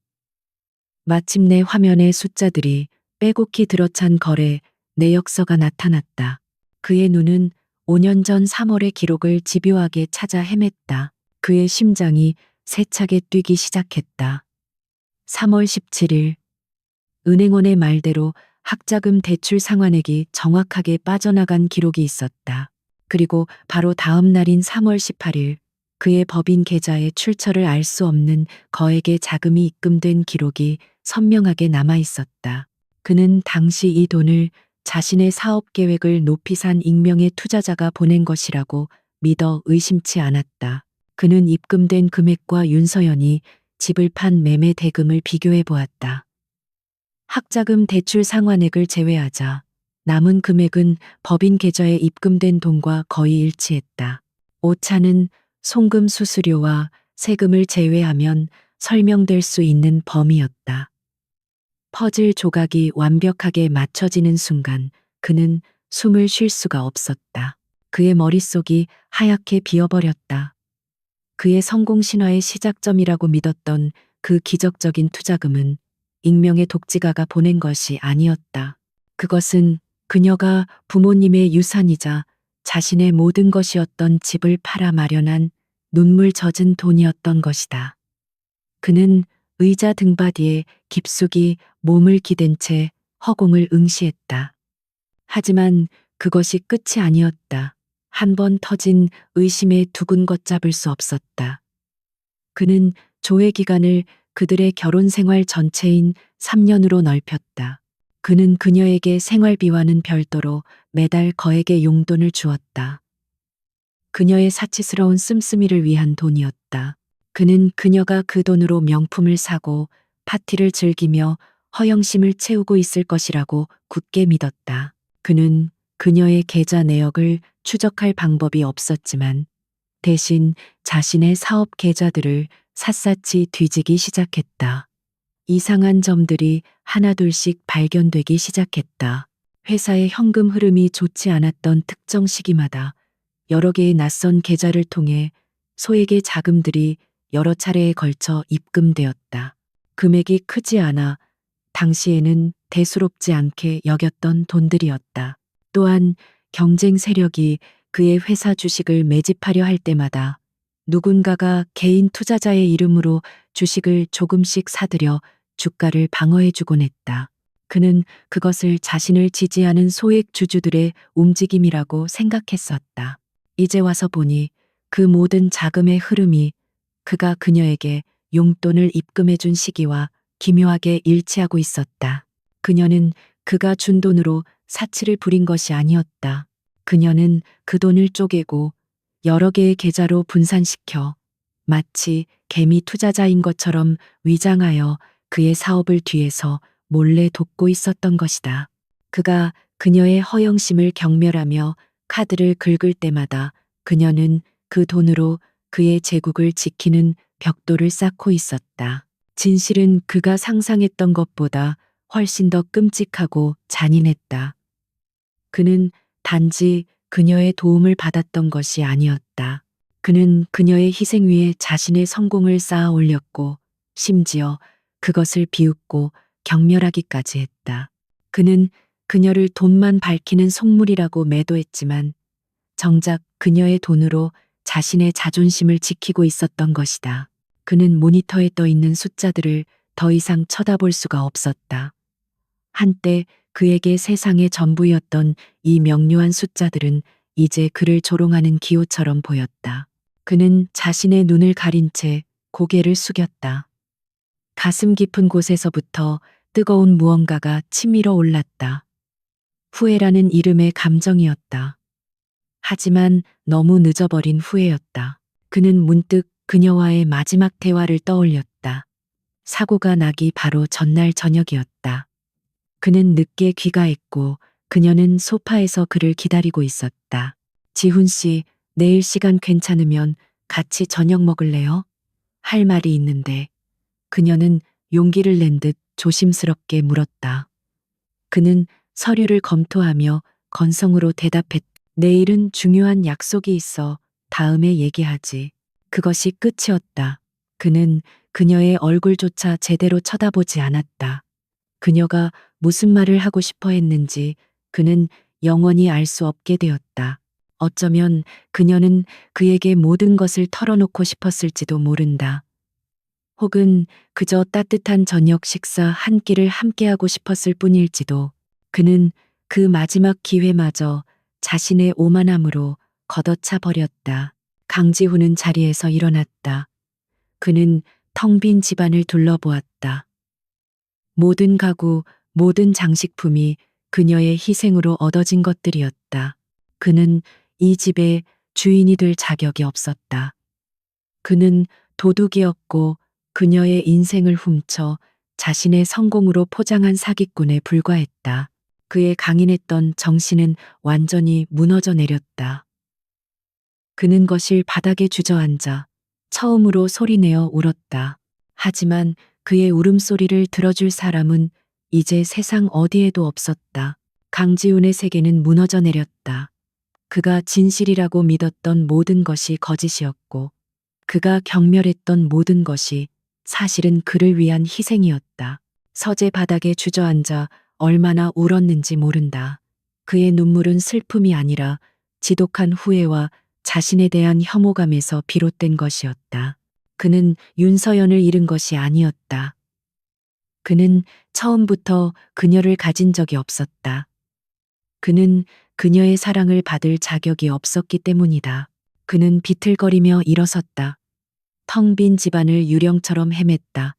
마침내 화면에 숫자들이 빼곡히 들어찬 거래 내역서가 나타났다. 그의 눈은 5년 전 3월의 기록을 집요하게 찾아 헤맸다. 그의 심장이 세차게 뛰기 시작했다. 3월 17일 은행원의 말대로 학자금 대출 상환액이 정확하게 빠져나간 기록이 있었다. 그리고 바로 다음 날인 3월 18일 그의 법인 계좌에 출처를 알 수 없는 거액의 자금이 입금된 기록이 선명하게 남아 있었다. 그는 당시 이 돈을 자신의 사업 계획을 높이 산 익명의 투자자가 보낸 것이라고 믿어 의심치 않았다. 그는 입금된 금액과 윤서연이 집을 판 매매 대금을 비교해 보았다. 학자금 대출 상환액을 제외하자 남은 금액은 법인 계좌에 입금된 돈과 거의 일치했다. 오차는 송금 수수료와 세금을 제외하면 설명될 수 있는 범위였다. 퍼즐 조각이 완벽하게 맞춰지는 순간 그는 숨을 쉴 수가 없었다. 그의 머릿속이 하얗게 비어버렸다. 그의 성공 신화의 시작점이라고 믿었던 그 기적적인 투자금은 익명의 독지가가 보낸 것이 아니었다. 그것은 그녀가 부모님의 유산이자 자신의 모든 것이었던 집을 팔아 마련한 눈물 젖은 돈이었던 것이다. 그는 의자 등받이에 깊숙이 몸을 기댄 채 허공을 응시했다. 하지만 그것이 끝이 아니었다. 한 번 터진 의심에 두근 걷잡을 수 없었다. 그는 조회 기간을 그들의 결혼 생활 전체인 3년으로 넓혔다. 그는 그녀에게 생활비와는 별도로 매달 거액의 용돈을 주었다. 그녀의 사치스러운 씀씀이를 위한 돈이었다. 그는 그녀가 그 돈으로 명품을 사고 파티를 즐기며 허영심을 채우고 있을 것이라고 굳게 믿었다. 그는 그녀의 계좌 내역을 추적할 방법이 없었지만 대신 자신의 사업 계좌들을 샅샅이 뒤지기 시작했다. 이상한 점들이 하나둘씩 발견되기 시작했다. 회사의 현금 흐름이 좋지 않았던 특정 시기마다 여러 개의 낯선 계좌를 통해 소액의 자금들이 여러 차례에 걸쳐 입금되었다. 금액이 크지 않아 당시에는 대수롭지 않게 여겼던 돈들이었다. 또한 경쟁 세력이 그의 회사 주식을 매집하려 할 때마다 누군가가 개인 투자자의 이름으로 주식을 조금씩 사들여 주가를 방어해주곤 했다. 그는 그것을 자신을 지지하는 소액 주주들의 움직임이라고 생각했었다. 이제 와서 보니 그 모든 자금의 흐름이 그가 그녀에게 용돈을 입금해준 시기와 기묘하게 일치하고 있었다. 그녀는 그가 준 돈으로 사치를 부린 것이 아니었다. 그녀는 그 돈을 쪼개고 여러 개의 계좌로 분산시켜 마치 개미 투자자인 것처럼 위장하여 그의 사업을 뒤에서 몰래 돕고 있었던 것이다. 그가 그녀의 허영심을 경멸하며 카드를 긁을 때마다 그녀는 그 돈으로 그의 제국을 지키는 벽돌을 쌓고 있었다. 진실은 그가 상상했던 것보다 훨씬 더 끔찍하고 잔인했다. 그는 단지 그녀의 도움을 받았던 것이 아니었다. 그는 그녀의 희생 위에 자신의 성공을 쌓아 올렸고 심지어 그것을 비웃고 경멸하기까지 했다. 그는 그녀를 돈만 밝히는 속물이라고 매도했지만 정작 그녀의 돈으로 자신의 자존심을 지키고 있었던 것이다. 그는 모니터에 떠 있는 숫자들을 더 이상 쳐다볼 수가 없었다. 한때 그에게 세상의 전부였던 이 명료한 숫자들은 이제 그를 조롱하는 기호처럼 보였다. 그는 자신의 눈을 가린 채 고개를 숙였다. 가슴 깊은 곳에서부터 뜨거운 무언가가 치밀어 올랐다. 후회라는 이름의 감정이었다. 하지만 너무 늦어버린 후회였다. 그는 문득 그녀와의 마지막 대화를 떠올렸다. 사고가 나기 바로 전날 저녁이었다. 그는 늦게 귀가했고 그녀는 소파에서 그를 기다리고 있었다. 지훈 씨, 내일 시간 괜찮으면 같이 저녁 먹을래요? 할 말이 있는데 그녀는 용기를 낸 듯 조심스럽게 물었다. 그는 서류를 검토하며 건성으로 대답했다. 내일은 중요한 약속이 있어 다음에 얘기하지. 그것이 끝이었다. 그는 그녀의 얼굴조차 제대로 쳐다보지 않았다. 그녀가 무슨 말을 하고 싶어 했는지 그는 영원히 알 수 없게 되었다. 어쩌면 그녀는 그에게 모든 것을 털어놓고 싶었을지도 모른다. 혹은 그저 따뜻한 저녁 식사 한 끼를 함께하고 싶었을 뿐일지도. 그는 그 마지막 기회마저 자신의 오만함으로 걷어차 버렸다. 강지훈은 자리에서 일어났다. 그는 텅 빈 집안을 둘러보았다. 모든 가구, 모든 장식품이 그녀의 희생으로 얻어진 것들이었다. 그는 이 집의 주인이 될 자격이 없었다. 그는 도둑이었고 그녀의 인생을 훔쳐 자신의 성공으로 포장한 사기꾼에 불과했다. 그의 강인했던 정신은 완전히 무너져 내렸다. 그는 거실 바닥에 주저앉아 처음으로 소리내어 울었다. 하지만 그의 울음소리를 들어줄 사람은 이제 세상 어디에도 없었다. 강지훈의 세계는 무너져 내렸다. 그가 진실이라고 믿었던 모든 것이 거짓이었고 그가 경멸했던 모든 것이 사실은 그를 위한 희생이었다. 서재 바닥에 주저앉아 얼마나 울었는지 모른다. 그의 눈물은 슬픔이 아니라 지독한 후회와 자신에 대한 혐오감에서 비롯된 것이었다. 그는 윤서연을 잃은 것이 아니었다. 그는 처음부터 그녀를 가진 적이 없었다. 그는 그녀의 사랑을 받을 자격이 없었기 때문이다. 그는 비틀거리며 일어섰다. 텅 빈 집안을 유령처럼 헤맸다.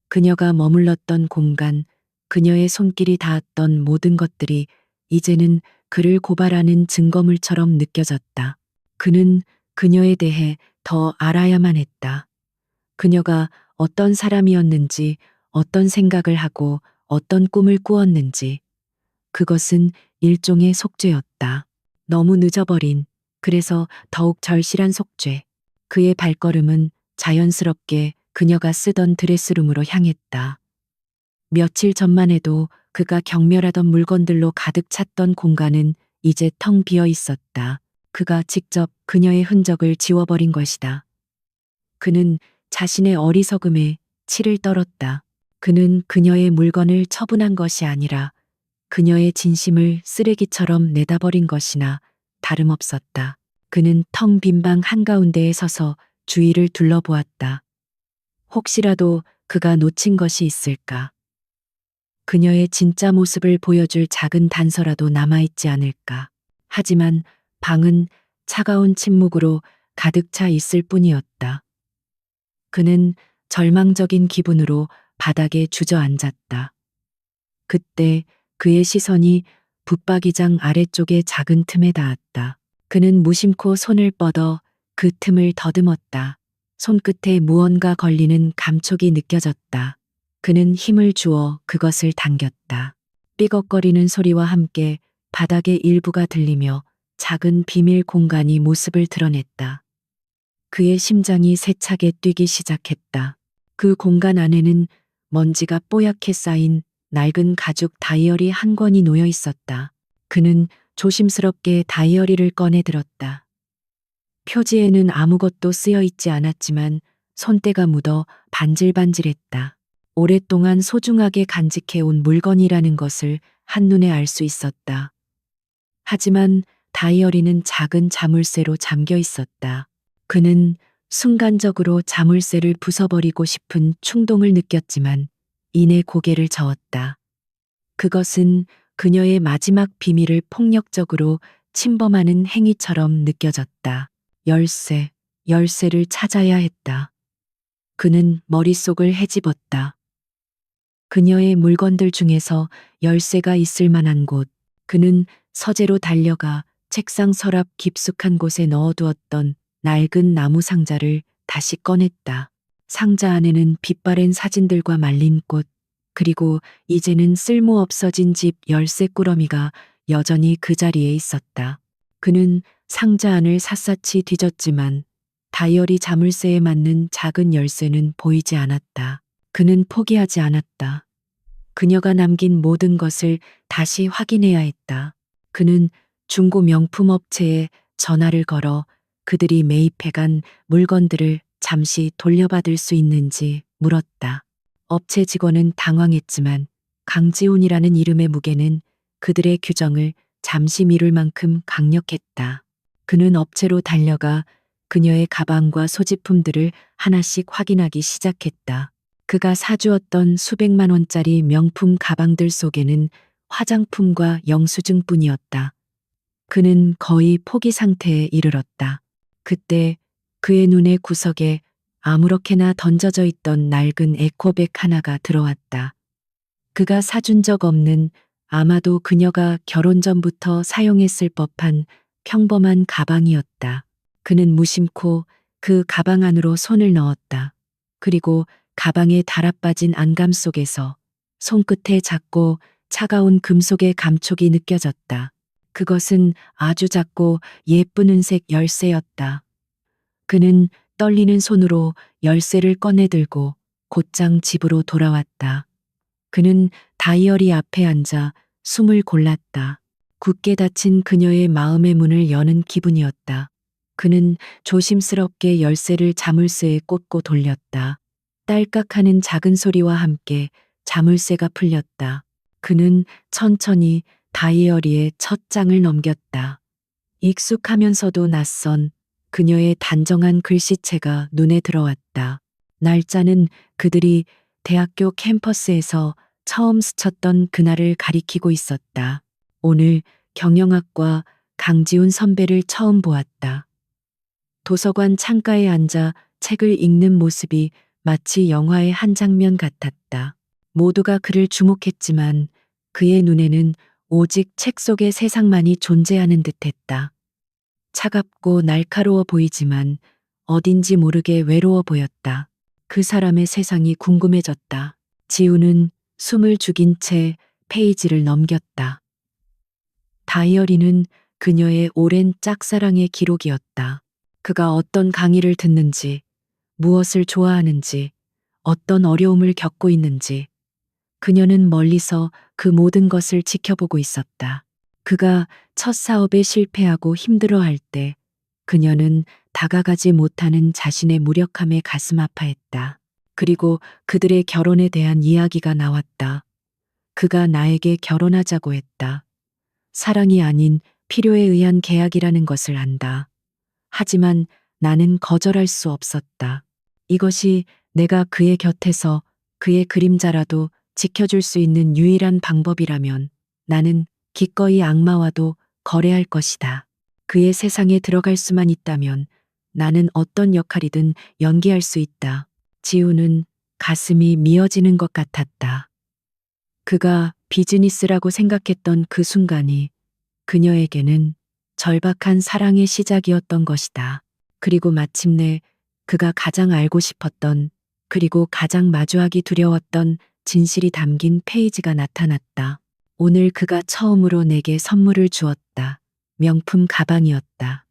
그녀가 머물렀던 공간, 그녀의 손길이 닿았던 모든 것들이 이제는 그를 고발하는 증거물처럼 느껴졌다. 그는 그녀에 대해 더 알아야만 했다. 그녀가 어떤 사람이었는지, 어떤 생각을 하고 어떤 꿈을 꾸었는지. 그것은 일종의 속죄였다. 너무 늦어버린, 그래서 더욱 절실한 속죄. 그의 발걸음은 자연스럽게 그녀가 쓰던 드레스룸으로 향했다. 며칠 전만 해도 그가 경멸하던 물건들로 가득 찼던 공간은 이제 텅 비어 있었다. 그가 직접 그녀의 흔적을 지워버린 것이다. 그는 자신의 어리석음에 치를 떨었다. 그는 그녀의 물건을 처분한 것이 아니라 그녀의 진심을 쓰레기처럼 내다버린 것이나 다름없었다. 그는 텅 빈 방 한가운데에 서서 주위를 둘러보았다. 혹시라도 그가 놓친 것이 있을까? 그녀의 진짜 모습을 보여줄 작은 단서라도 남아있지 않을까? 하지만 방은 차가운 침묵으로 가득 차 있을 뿐이었다. 그는 절망적인 기분으로 바닥에 주저앉았다. 그때 그의 시선이 붙박이장 아래쪽의 작은 틈에 닿았다. 그는 무심코 손을 뻗어 그 틈을 더듬었다. 손끝에 무언가 걸리는 감촉이 느껴졌다. 그는 힘을 주어 그것을 당겼다. 삐걱거리는 소리와 함께 바닥의 일부가 들리며 작은 비밀 공간이 모습을 드러냈다. 그의 심장이 세차게 뛰기 시작했다. 그 공간 안에는 먼지가 뽀얗게 쌓인 낡은 가죽 다이어리 한 권이 놓여 있었다. 그는 조심스럽게 다이어리를 꺼내 들었다. 표지에는 아무것도 쓰여 있지 않았지만 손때가 묻어 반질반질했다. 오랫동안 소중하게 간직해온 물건이라는 것을 한눈에 알 수 있었다. 하지만 다이어리는 작은 자물쇠로 잠겨 있었다. 그는 순간적으로 자물쇠를 부숴버리고 싶은 충동을 느꼈지만 이내 고개를 저었다. 그것은 그녀의 마지막 비밀을 폭력적으로 침범하는 행위처럼 느껴졌다. 열쇠를 찾아야 했다. 그는 머릿속을 헤집었다. 그녀의 물건들 중에서 열쇠가 있을 만한 곳. 그는 서재로 달려가 책상 서랍 깊숙한 곳에 넣어두었던 낡은 나무 상자를 다시 꺼냈다. 상자 안에는 빛바랜 사진들과 말린 꽃, 그리고 이제는 쓸모 없어진 집 열쇠 꾸러미가 여전히 그 자리에 있었다. 그는 상자 안을 샅샅이 뒤졌지만 다이어리 자물쇠에 맞는 작은 열쇠는 보이지 않았다. 그는 포기하지 않았다. 그녀가 남긴 모든 것을 다시 확인해야 했다. 그는 중고 명품 업체에 전화를 걸어 그들이 매입해간 물건들을 잠시 돌려받을 수 있는지 물었다. 업체 직원은 당황했지만 강지훈이라는 이름의 무게는 그들의 규정을 잠시 미룰 만큼 강력했다. 그는 업체로 달려가 그녀의 가방과 소지품들을 하나씩 확인하기 시작했다. 그가 사주었던 수백만 원짜리 명품 가방들 속에는 화장품과 영수증뿐이었다. 그는 거의 포기 상태에 이르렀다. 그때 그의 눈의 구석에 아무렇게나 던져져 있던 낡은 에코백 하나가 들어왔다. 그가 사준 적 없는, 아마도 그녀가 결혼 전부터 사용했을 법한 평범한 가방이었다. 그는 무심코 그 가방 안으로 손을 넣었다. 그리고 가방에 달아빠진 안감 속에서 손끝에 작고 차가운 금속의 감촉이 느껴졌다. 그것은 아주 작고 예쁜 은색 열쇠였다. 그는 떨리는 손으로 열쇠를 꺼내들고 곧장 집으로 돌아왔다. 그는 다이어리 앞에 앉아 숨을 골랐다. 굳게 닫힌 그녀의 마음의 문을 여는 기분이었다. 그는 조심스럽게 열쇠를 자물쇠에 꽂고 돌렸다. 딸깍하는 작은 소리와 함께 자물쇠가 풀렸다. 그는 천천히 다이어리의 첫 장을 넘겼다. 익숙하면서도 낯선 그녀의 단정한 글씨체가 눈에 들어왔다. 날짜는 그들이 대학교 캠퍼스에서 처음 스쳤던 그날을 가리키고 있었다. 오늘 경영학과 강지훈 선배를 처음 보았다. 도서관 창가에 앉아 책을 읽는 모습이 마치 영화의 한 장면 같았다. 모두가 그를 주목했지만 그의 눈에는 오직 책 속의 세상만이 존재하는 듯했다. 차갑고 날카로워 보이지만 어딘지 모르게 외로워 보였다. 그 사람의 세상이 궁금해졌다. 지우는 숨을 죽인 채 페이지를 넘겼다. 다이어리는 그녀의 오랜 짝사랑의 기록이었다. 그가 어떤 강의를 듣는지, 무엇을 좋아하는지, 어떤 어려움을 겪고 있는지, 그녀는 멀리서 그 모든 것을 지켜보고 있었다. 그가 첫 사업에 실패하고 힘들어할 때 그녀는 다가가지 못하는 자신의 무력함에 가슴 아파했다. 그리고 그들의 결혼에 대한 이야기가 나왔다. 그가 나에게 결혼하자고 했다. 사랑이 아닌 필요에 의한 계약이라는 것을 안다. 하지만 나는 거절할 수 없었다. 이것이 내가 그의 곁에서 그의 그림자라도 지켜줄 수 있는 유일한 방법이라면 나는 기꺼이 악마와도 거래할 것이다. 그의 세상에 들어갈 수만 있다면 나는 어떤 역할이든 연기할 수 있다. 지우는 가슴이 미어지는 것 같았다. 그가 비즈니스라고 생각했던 그 순간이 그녀에게는 절박한 사랑의 시작이었던 것이다. 그리고 마침내 그가 가장 알고 싶었던, 그리고 가장 마주하기 두려웠던 진실이 담긴 페이지가 나타났다. 오늘 그가 처음으로 내게 선물을 주었다. 명품 가방이었다.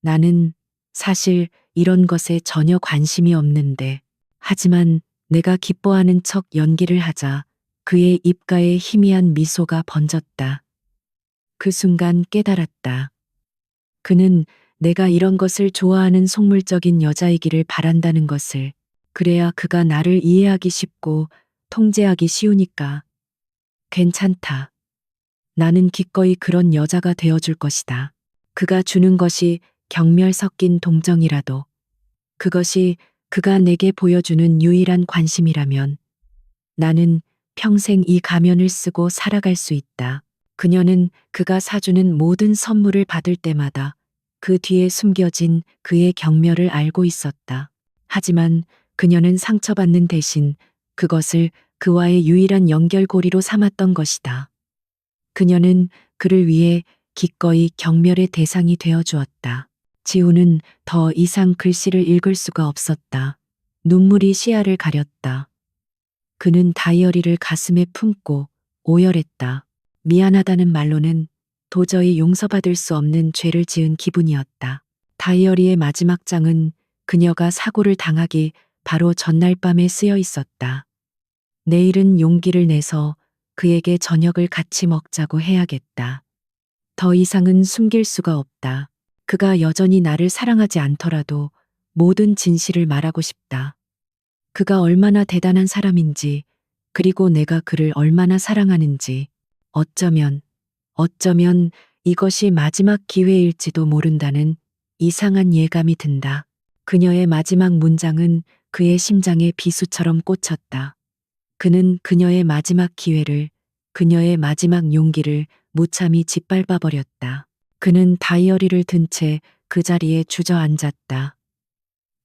나는 사실 이런 것에 전혀 관심이 없는데, 하지만 내가 기뻐하는 척 연기를 하자 그의 입가에 희미한 미소가 번졌다. 그 순간 깨달았다. 그는 내가 이런 것을 좋아하는 속물적인 여자이기를 바란다는 것을. 그래야 그가 나를 이해하기 쉽고 통제하기 쉬우니까. 괜찮다. 나는 기꺼이 그런 여자가 되어줄 것이다. 그가 주는 것이 경멸 섞인 동정이라도, 그것이 그가 내게 보여주는 유일한 관심이라면 나는 평생 이 가면을 쓰고 살아갈 수 있다. 그녀는 그가 사주는 모든 선물을 받을 때마다 그 뒤에 숨겨진 그의 경멸을 알고 있었다. 하지만 그녀는 상처받는 대신 그것을 그와의 유일한 연결고리로 삼았던 것이다. 그녀는 그를 위해 기꺼이 경멸의 대상이 되어 주었다. 지우는 더 이상 글씨를 읽을 수가 없었다. 눈물이 시야를 가렸다. 그는 다이어리를 가슴에 품고 오열했다. 미안하다는 말로는 도저히 용서받을 수 없는 죄를 지은 기분이었다. 다이어리의 마지막 장은 그녀가 사고를 당하기 바로 전날 밤에 쓰여 있었다. 내일은 용기를 내서 그에게 저녁을 같이 먹자고 해야겠다. 더 이상은 숨길 수가 없다. 그가 여전히 나를 사랑하지 않더라도 모든 진실을 말하고 싶다. 그가 얼마나 대단한 사람인지, 그리고 내가 그를 얼마나 사랑하는지, 어쩌면 이것이 마지막 기회일지도 모른다는 이상한 예감이 든다. 그녀의 마지막 문장은 그의 심장에 비수처럼 꽂혔다. 그는 그녀의 마지막 기회를, 그녀의 마지막 용기를 무참히 짓밟아 버렸다. 그는 다이어리를 든 채 그 자리에 주저앉았다.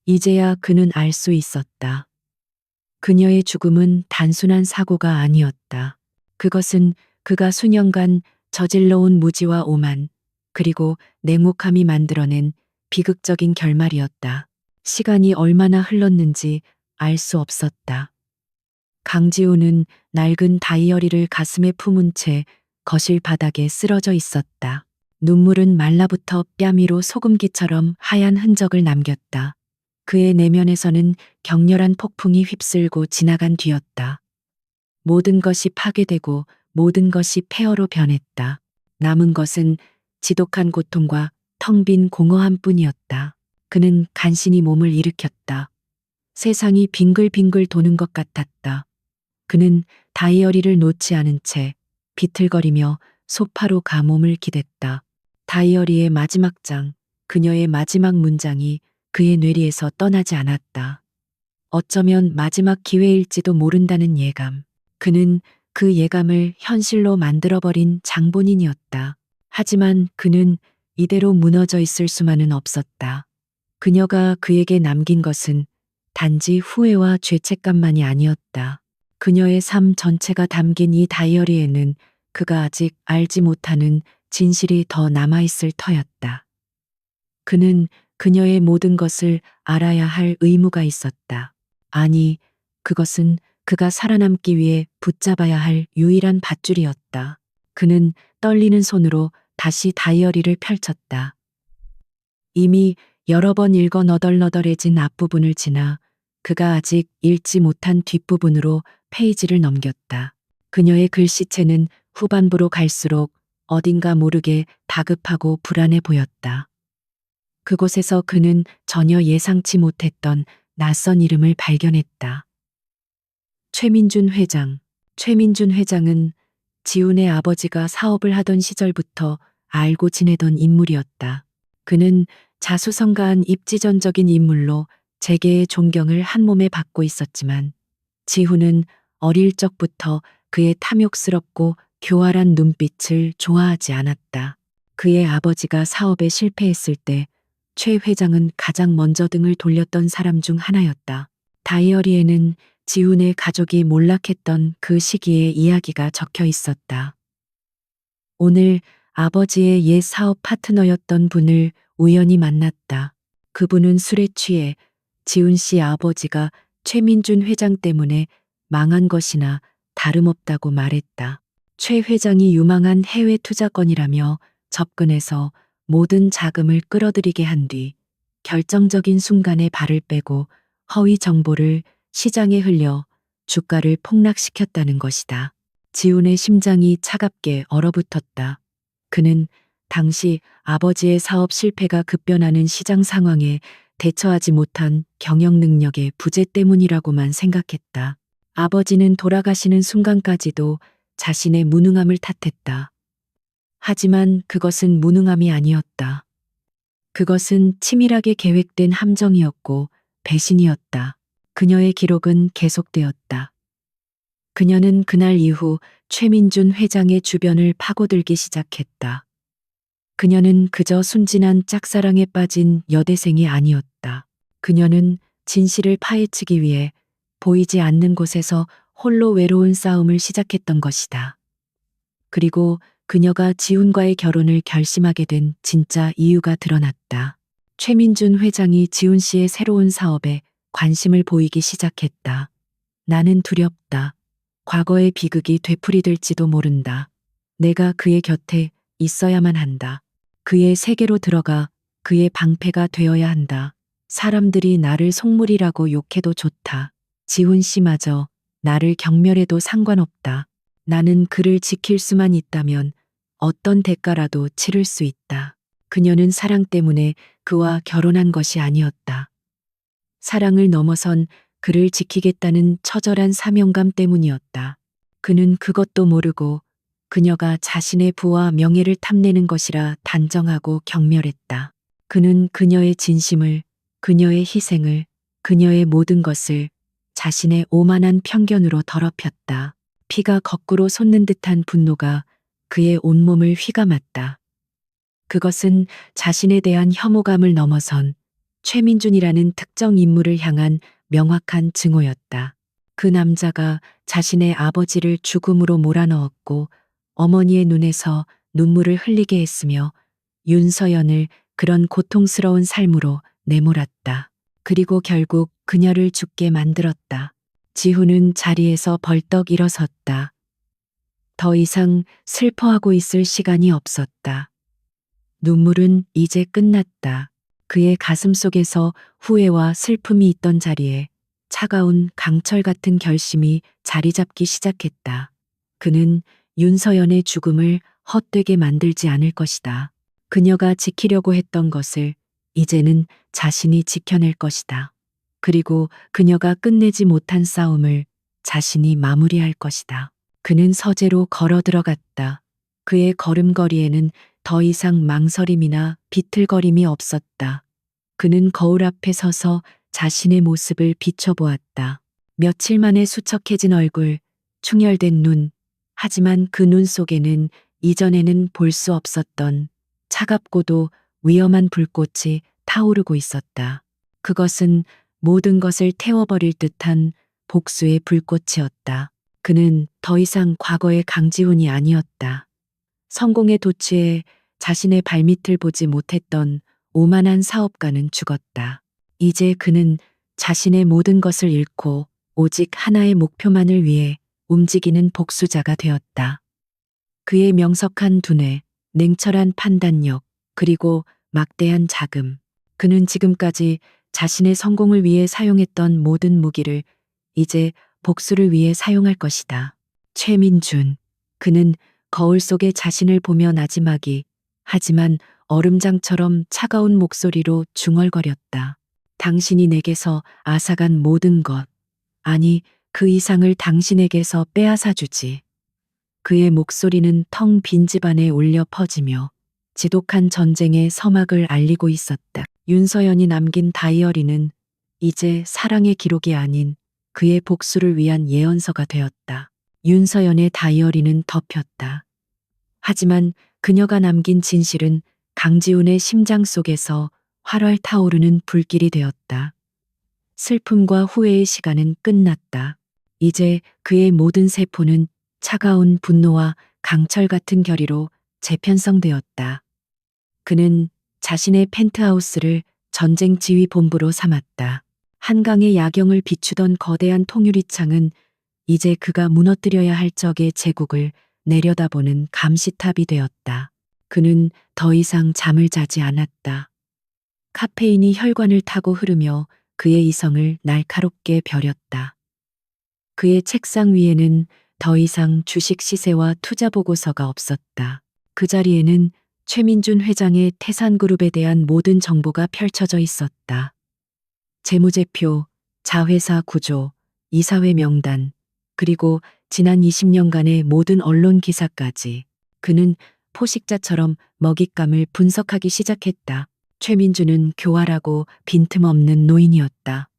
이제야 그는 알 수 있었다. 그녀의 죽음은 단순한 사고가 아니었다. 그것은 그가 수년간 저질러온 무지와 오만, 그리고 냉혹함이 만들어낸 비극적인 결말이었다. 시간이 얼마나 흘렀는지 알 수 없었다. 강지우는 낡은 다이어리를 가슴에 품은 채 거실 바닥에 쓰러져 있었다. 눈물은 말라붙어 뺨 위로 소금기처럼 하얀 흔적을 남겼다. 그의 내면에서는 격렬한 폭풍이 휩쓸고 지나간 뒤였다. 모든 것이 파괴되고 모든 것이 폐허로 변했다. 남은 것은 지독한 고통과 텅 빈 공허함 뿐이었다. 그는 간신히 몸을 일으켰다. 세상이 빙글빙글 도는 것 같았다. 그는 다이어리를 놓지 않은 채 비틀거리며 소파로 가 몸을 기댔다. 다이어리의 마지막 장, 그녀의 마지막 문장이 그의 뇌리에서 떠나지 않았다. 어쩌면 마지막 기회일지도 모른다는 예감. 그는 그 예감을 현실로 만들어버린 장본인이었다. 하지만 그는 이대로 무너져 있을 수만은 없었다. 그녀가 그에게 남긴 것은 단지 후회와 죄책감만이 아니었다. 그녀의 삶 전체가 담긴 이 다이어리에는 그가 아직 알지 못하는 진실이 더 남아있을 터였다. 그는 그녀의 모든 것을 알아야 할 의무가 있었다. 아니, 그것은 그가 살아남기 위해 붙잡아야 할 유일한 밧줄이었다. 그는 떨리는 손으로 다시 다이어리를 펼쳤다. 이미 여러 번 읽어 너덜너덜해진 앞부분을 지나 그가 아직 읽지 못한 뒷부분으로 페이지를 넘겼다. 그녀의 글씨체는 후반부로 갈수록 어딘가 모르게 다급하고 불안해 보였다. 그곳에서 그는 전혀 예상치 못했던 낯선 이름을 발견했다. 최민준 회장. 최민준 회장은 지훈의 아버지가 사업을 하던 시절부터 알고 지내던 인물이었다. 그는 자수성가한 입지전적인 인물로 재계의 존경을 한몸에 받고 있었지만 지훈은 어릴 적부터 그의 탐욕스럽고 교활한 눈빛을 좋아하지 않았다. 그의 아버지가 사업에 실패했을 때 최 회장은 가장 먼저 등을 돌렸던 사람 중 하나였다. 다이어리에는 지훈의 가족이 몰락했던 그 시기의 이야기가 적혀 있었다. 오늘 아버지의 옛 사업 파트너였던 분을 우연히 만났다. 그분은 술에 취해 지훈 씨 아버지가 최민준 회장 때문에 망한 것이나 다름없다고 말했다. 최 회장이 유망한 해외 투자건이라며 접근해서 모든 자금을 끌어들이게 한 뒤 결정적인 순간에 발을 빼고 허위 정보를 시장에 흘려 주가를 폭락시켰다는 것이다. 지훈의 심장이 차갑게 얼어붙었다. 그는 당시 아버지의 사업 실패가 급변하는 시장 상황에 대처하지 못한 경영 능력의 부재 때문이라고만 생각했다. 아버지는 돌아가시는 순간까지도 자신의 무능함을 탓했다. 하지만 그것은 무능함이 아니었다. 그것은 치밀하게 계획된 함정이었고 배신이었다. 그녀의 기록은 계속되었다. 그녀는 그날 이후 최민준 회장의 주변을 파고들기 시작했다. 그녀는 그저 순진한 짝사랑에 빠진 여대생이 아니었다. 그녀는 진실을 파헤치기 위해 보이지 않는 곳에서 홀로 외로운 싸움을 시작했던 것이다. 그리고 그녀가 지훈과의 결혼을 결심하게 된 진짜 이유가 드러났다. 최민준 회장이 지훈 씨의 새로운 사업에 관심을 보이기 시작했다. 나는 두렵다. 과거의 비극이 되풀이될지도 모른다. 내가 그의 곁에 있어야만 한다. 그의 세계로 들어가 그의 방패가 되어야 한다. 사람들이 나를 속물이라고 욕해도 좋다. 지훈 씨마저 나를 경멸해도 상관없다. 나는 그를 지킬 수만 있다면 어떤 대가라도 치를 수 있다. 그녀는 사랑 때문에 그와 결혼한 것이 아니었다. 사랑을 넘어선 그를 지키겠다는 처절한 사명감 때문이었다. 그는 그것도 모르고 그녀가 자신의 부와 명예를 탐내는 것이라 단정하고 경멸했다. 그는 그녀의 진심을, 그녀의 희생을, 그녀의 모든 것을 자신의 오만한 편견으로 더럽혔다. 피가 거꾸로 솟는 듯한 분노가 그의 온몸을 휘감았다. 그것은 자신에 대한 혐오감을 넘어선 최민준이라는 특정 인물을 향한 명확한 증오였다. 그 남자가 자신의 아버지를 죽음으로 몰아넣었고 어머니의 눈에서 눈물을 흘리게 했으며 윤서연을 그런 고통스러운 삶으로 내몰았다. 그리고 결국 그녀를 죽게 만들었다. 지훈은 자리에서 벌떡 일어섰다. 더 이상 슬퍼하고 있을 시간이 없었다. 눈물은 이제 끝났다. 그의 가슴 속에서 후회와 슬픔이 있던 자리에 차가운 강철 같은 결심이 자리 잡기 시작했다. 그는 윤서연의 죽음을 헛되게 만들지 않을 것이다. 그녀가 지키려고 했던 것을 이제는 자신이 지켜낼 것이다. 그리고 그녀가 끝내지 못한 싸움을 자신이 마무리할 것이다. 그는 서재로 걸어 들어갔다. 그의 걸음걸이에는 더 이상 망설임이나 비틀거림이 없었다. 그는 거울 앞에 서서 자신의 모습을 비춰보았다. 며칠 만에 수척해진 얼굴, 충혈된 눈, 하지만 그 눈 속에는 이전에는 볼 수 없었던 차갑고도 위험한 불꽃이 타오르고 있었다. 그것은 모든 것을 태워버릴 듯한 복수의 불꽃이었다. 그는 더 이상 과거의 강지훈이 아니었다. 성공에 도취해 자신의 발밑을 보지 못했던 오만한 사업가는 죽었다. 이제 그는 자신의 모든 것을 잃고 오직 하나의 목표만을 위해 움직이는 복수자가 되었다. 그의 명석한 두뇌, 냉철한 판단력, 그리고 막대한 자금. 그는 지금까지 자신의 성공을 위해 사용했던 모든 무기를 이제 복수를 위해 사용할 것이다. 최민준. 그는 거울 속에 자신을 보며 나지막이 하지만 얼음장처럼 차가운 목소리로 중얼거렸다. 당신이 내게서 앗아간 모든 것, 아니 그 이상을 당신에게서 빼앗아 주지. 그의 목소리는 텅 빈 집안에 울려 퍼지며 지독한 전쟁의 서막을 알리고 있었다. 윤서연이 남긴 다이어리는 이제 사랑의 기록이 아닌 그의 복수를 위한 예언서가 되었다. 윤서연의 다이어리는 덮였다. 하지만 그녀가 남긴 진실은 강지훈의 심장 속에서 활활 타오르는 불길이 되었다. 슬픔과 후회의 시간은 끝났다. 이제 그의 모든 세포는 차가운 분노와 강철 같은 결의로 재편성되었다. 그는 자신의 펜트하우스를 전쟁 지휘 본부로 삼았다. 한강의 야경을 비추던 거대한 통유리창은 이제 그가 무너뜨려야 할 적의 제국을 내려다보는 감시탑이 되었다. 그는 더 이상 잠을 자지 않았다. 카페인이 혈관을 타고 흐르며 그의 이성을 날카롭게 벼렸다. 그의 책상 위에는 더 이상 주식 시세와 투자 보고서가 없었다. 그 자리에는 최민준 회장의 태산그룹에 대한 모든 정보가 펼쳐져 있었다. 재무제표, 자회사 구조, 이사회 명단, 그리고 지난 20년간의 모든 언론 기사까지. 그는 포식자처럼 먹잇감을 분석하기 시작했다. 최민준은 교활하고 빈틈없는 노인이었다.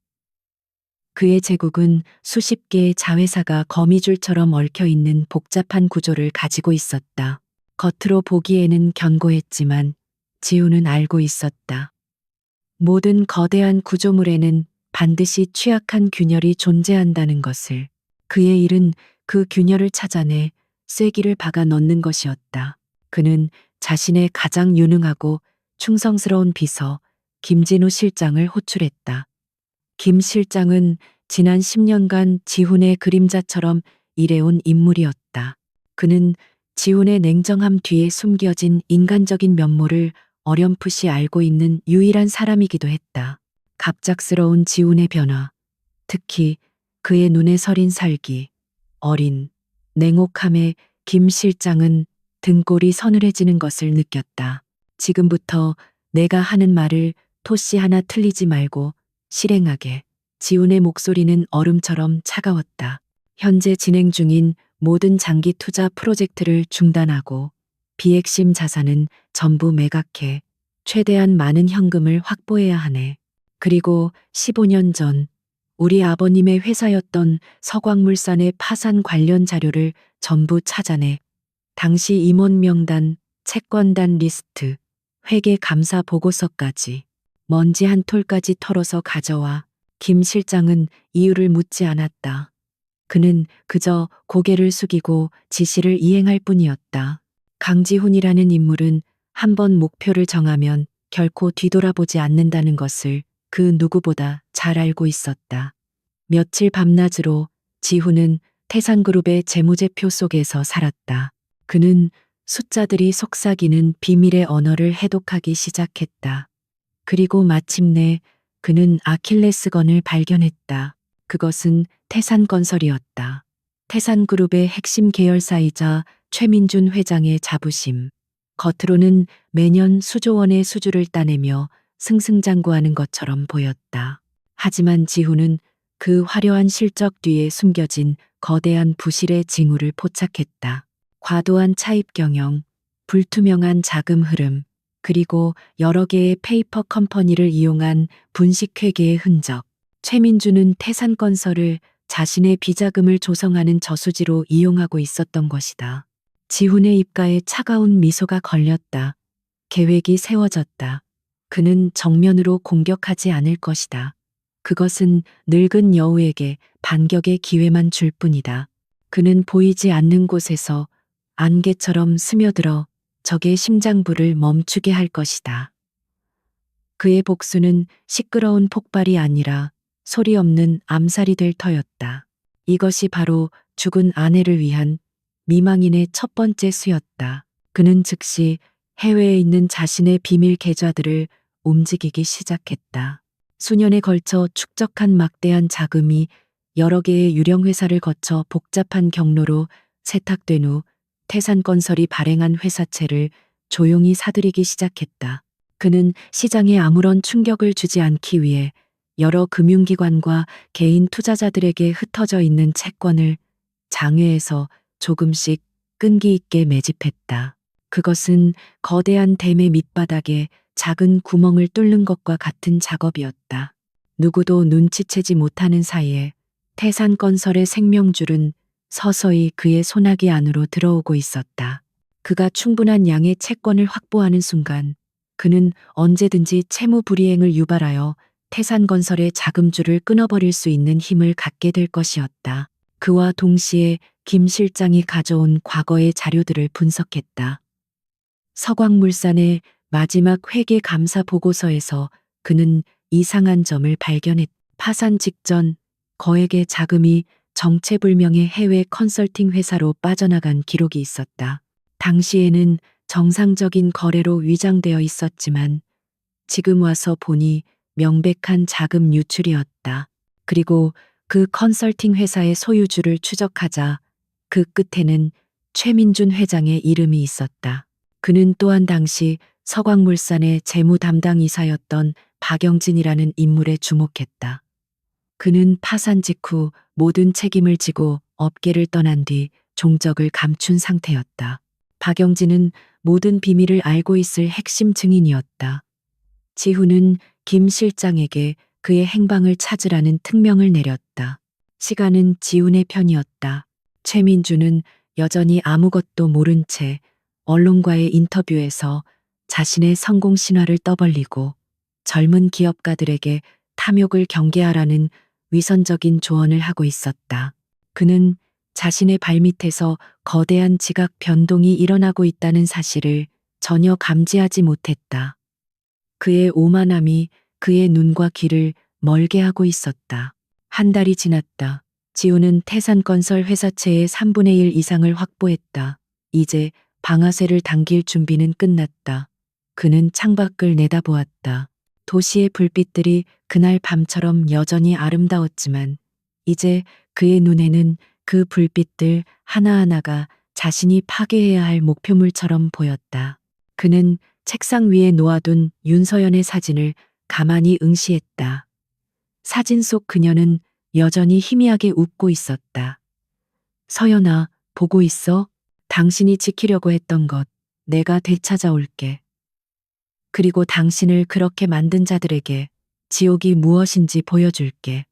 그의 제국은 수십 개의 자회사가 거미줄처럼 얽혀 있는 복잡한 구조를 가지고 있었다. 겉으로 보기에는 견고했지만 지훈은 알고 있었다. 모든 거대한 구조물에는 반드시 취약한 균열이 존재한다는 것을. 그의 일은 그 균열을 찾아내 쐐기를 박아 넣는 것이었다. 그는 자신의 가장 유능하고 충성스러운 비서 김진우 실장을 호출했다. 김 실장은 지난 10년간 지훈의 그림자처럼 일해온 인물이었다. 그는 지훈의 냉정함 뒤에 숨겨진 인간적인 면모를 어렴풋이 알고 있는 유일한 사람이기도 했다. 갑작스러운 지훈의 변화, 특히 그의 눈에 서린 살기, 어린, 냉혹함에 김 실장은 등골이 서늘해지는 것을 느꼈다. 지금부터 내가 하는 말을 토씨 하나 틀리지 말고 실행하게. 지훈의 목소리는 얼음처럼 차가웠다. 현재 진행 중인 모든 장기 투자 프로젝트를 중단하고 비핵심 자산은 전부 매각해 최대한 많은 현금을 확보해야 하네. 그리고 15년 전 우리 아버님의 회사였던 서광물산의 파산 관련 자료를 전부 찾아내 당시 임원 명단, 채권단 리스트, 회계 감사 보고서까지 먼지 한 톨까지 털어서 가져와. 김 실장은 이유를 묻지 않았다. 그는 그저 고개를 숙이고 지시를 이행할 뿐이었다. 강지훈이라는 인물은 한번 목표를 정하면 결코 뒤돌아보지 않는다는 것을 그 누구보다 잘 알고 있었다. 며칠 밤낮으로 지훈은 태산그룹의 재무제표 속에서 살았다. 그는 숫자들이 속삭이는 비밀의 언어를 해독하기 시작했다. 그리고 마침내 그는 아킬레스건을 발견했다. 그것은 태산건설이었다. 태산그룹의 핵심 계열사이자 최민준 회장의 자부심. 겉으로는 매년 수조 원의 수주를 따내며 승승장구하는 것처럼 보였다. 하지만 지훈은 그 화려한 실적 뒤에 숨겨진 거대한 부실의 징후를 포착했다. 과도한 차입 경영, 불투명한 자금 흐름, 그리고 여러 개의 페이퍼 컴퍼니를 이용한 분식 회계의 흔적. 최민주는 태산건설을 자신의 비자금을 조성하는 저수지로 이용하고 있었던 것이다. 지훈의 입가에 차가운 미소가 걸렸다. 계획이 세워졌다. 그는 정면으로 공격하지 않을 것이다. 그것은 늙은 여우에게 반격의 기회만 줄 뿐이다. 그는 보이지 않는 곳에서 안개처럼 스며들어 적의 심장부를 멈추게 할 것이다. 그의 복수는 시끄러운 폭발이 아니라 소리 없는 암살이 될 터였다. 이것이 바로 죽은 아내를 위한 미망인의 첫 번째 수였다. 그는 즉시 해외에 있는 자신의 비밀 계좌들을 움직이기 시작했다. 수년에 걸쳐 축적한 막대한 자금이 여러 개의 유령 회사를 거쳐 복잡한 경로로 세탁된 후 태산건설이 발행한 회사채를 조용히 사들이기 시작했다. 그는 시장에 아무런 충격을 주지 않기 위해 여러 금융기관과 개인 투자자들에게 흩어져 있는 채권을 장외에서 조금씩 끈기 있게 매집했다. 그것은 거대한 댐의 밑바닥에 작은 구멍을 뚫는 것과 같은 작업이었다. 누구도 눈치채지 못하는 사이에 태산건설의 생명줄은 서서히 그의 소나기 안으로 들어오고 있었다. 그가 충분한 양의 채권을 확보하는 순간 그는 언제든지 채무 불이행을 유발하여 태산건설의 자금줄을 끊어버릴 수 있는 힘을 갖게 될 것이었다. 그와 동시에 김 실장이 가져온 과거의 자료들을 분석했다. 서광물산의 마지막 회계 감사 보고서에서 그는 이상한 점을 발견했다. 파산 직전 거액의 자금이 정체불명의 해외 컨설팅 회사로 빠져나간 기록이 있었다. 당시에는 정상적인 거래로 위장되어 있었지만 지금 와서 보니 명백한 자금 유출이었다. 그리고 그 컨설팅 회사의 소유주를 추적하자 그 끝에는 최민준 회장의 이름이 있었다. 그는 또한 당시 서광물산의 재무 담당 이사였던 박영진이라는 인물에 주목했다. 그는 파산 직후 모든 책임을 지고 업계를 떠난 뒤 종적을 감춘 상태였다. 박영진은 모든 비밀을 알고 있을 핵심 증인이었다. 지훈은 김 실장에게 그의 행방을 찾으라는 특명을 내렸다. 시간은 지훈의 편이었다. 최민주는 여전히 아무것도 모른 채 언론과의 인터뷰에서 자신의 성공 신화를 떠벌리고 젊은 기업가들에게 탐욕을 경계하라는 위선적인 조언을 하고 있었다. 그는 자신의 발밑에서 거대한 지각 변동이 일어나고 있다는 사실을 전혀 감지하지 못했다. 그의 오만함이 그의 눈과 귀를 멀게 하고 있었다. 한 달이 지났다. 지우는 태산건설 회사채의 3분의 1 이상을 확보했다. 이제 방아쇠를 당길 준비는 끝났다. 그는 창밖을 내다보았다. 도시의 불빛들이 그날 밤처럼 여전히 아름다웠지만 이제 그의 눈에는 그 불빛들 하나하나가 자신이 파괴해야 할 목표물처럼 보였다. 그는 책상 위에 놓아둔 윤서연의 사진을 가만히 응시했다. 사진 속 그녀는 여전히 희미하게 웃고 있었다. 서연아, 보고 있어? 당신이 지키려고 했던 것, 내가 되찾아올게. 그리고 당신을 그렇게 만든 자들에게 지옥이 무엇인지 보여줄게.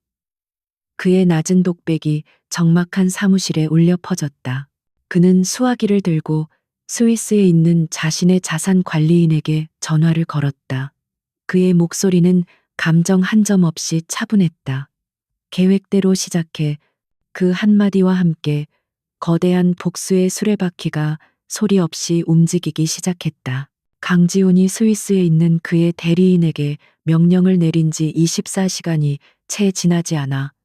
그의 낮은 독백이 적막한 사무실에 울려 퍼졌다. 그는 수화기를 들고 스위스에 있는 자신의 자산 관리인에게 전화를 걸었다. 그의 목소리는 감정 한 점 없이 차분했다. 계획대로 시작해 그 한마디와 함께 거대한 복수의 수레바퀴가 소리 없이 움직이기 시작했다. 강지훈이 스위스에 있는 그의 대리인에게 명령을 내린 지 24시간이 채 지나지 않아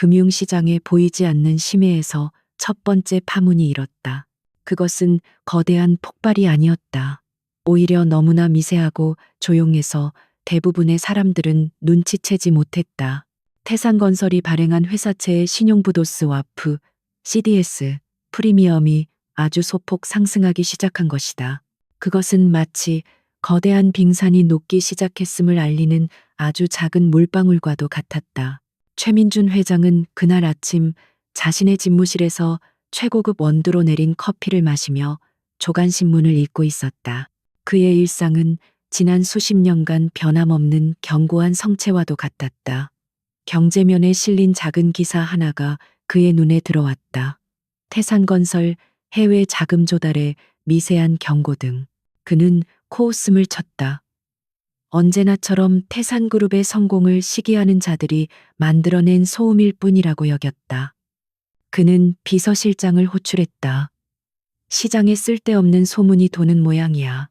금융시장에 보이지 않는 심해에서 첫 번째 파문이 일었다. 그것은 거대한 폭발이 아니었다. 오히려 너무나 미세하고 조용해서 대부분의 사람들은 눈치채지 못했다. 태산건설이 발행한 회사채의 신용부도 스와프, CDS, 프리미엄이 아주 소폭 상승하기 시작한 것이다. 그것은 마치 거대한 빙산이 녹기 시작했음을 알리는 아주 작은 물방울과도 같았다. 최민준 회장은 그날 아침 자신의 집무실에서 최고급 원두로 내린 커피를 마시며 조간신문을 읽고 있었다. 그의 일상은 지난 수십 년간 변함없는 견고한 성체와도 같았다. 경제면에 실린 작은 기사 하나가 그의 눈에 들어왔다. 태산건설 해외 자금 조달에 미세한 경고 등. 그는 코웃음을 쳤다. 언제나처럼 태산그룹의 성공을 시기하는 자들이 만들어낸 소음일 뿐이라고 여겼다. 그는 비서실장을 호출했다. 시장에 쓸데없는 소문이 도는 모양이야.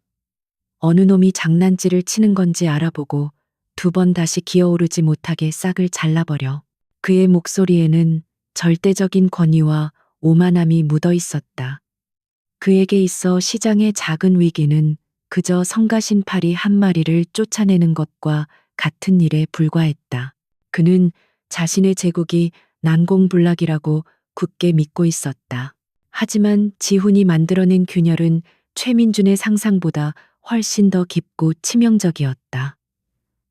어느 놈이 장난질을 치는 건지 알아보고 2번 다시 기어오르지 못하게 싹을 잘라버려. 그의 목소리에는 절대적인 권위와 오만함이 묻어 있었다. 그에게 있어 시장의 작은 위기는 그저 성가신 파리 한 마리를 쫓아내는 것과 같은 일에 불과했다. 그는 자신의 제국이 난공불락이라고 굳게 믿고 있었다. 하지만 지훈이 만들어낸 균열은 최민준의 상상보다 훨씬 더 깊고 치명적이었다.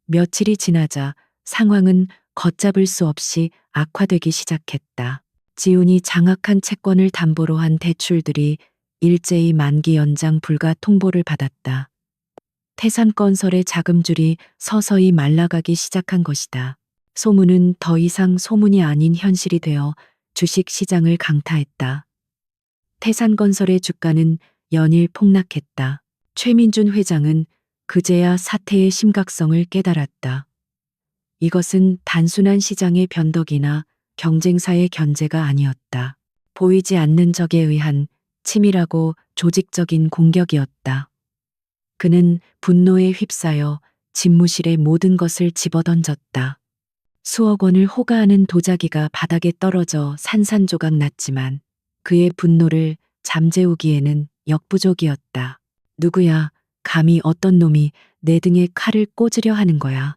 며칠이 지나자 상황은 걷잡을 수 없이 악화되기 시작했다. 지훈이 장악한 채권을 담보로 한 대출들이 일제히 만기 연장 불가 통보를 받았다. 태산건설의 자금줄이 서서히 말라가기 시작한 것이다. 소문은 더 이상 소문이 아닌 현실이 되어 주식 시장을 강타했다. 태산건설의 주가는 연일 폭락했다. 최민준 회장은 그제야 사태의 심각성을 깨달았다. 이것은 단순한 시장의 변덕이나 경쟁사의 견제가 아니었다. 보이지 않는 적에 의한 치밀하고 조직적인 공격이었다. 그는 분노에 휩싸여 집무실의 모든 것을 집어던졌다. 수억 원을 호가하는 도자기가 바닥에 떨어져 산산조각 났지만 그의 분노를 잠재우기에는 역부족이었다. 누구야, 감히 어떤 놈이 내 등에 칼을 꽂으려 하는 거야.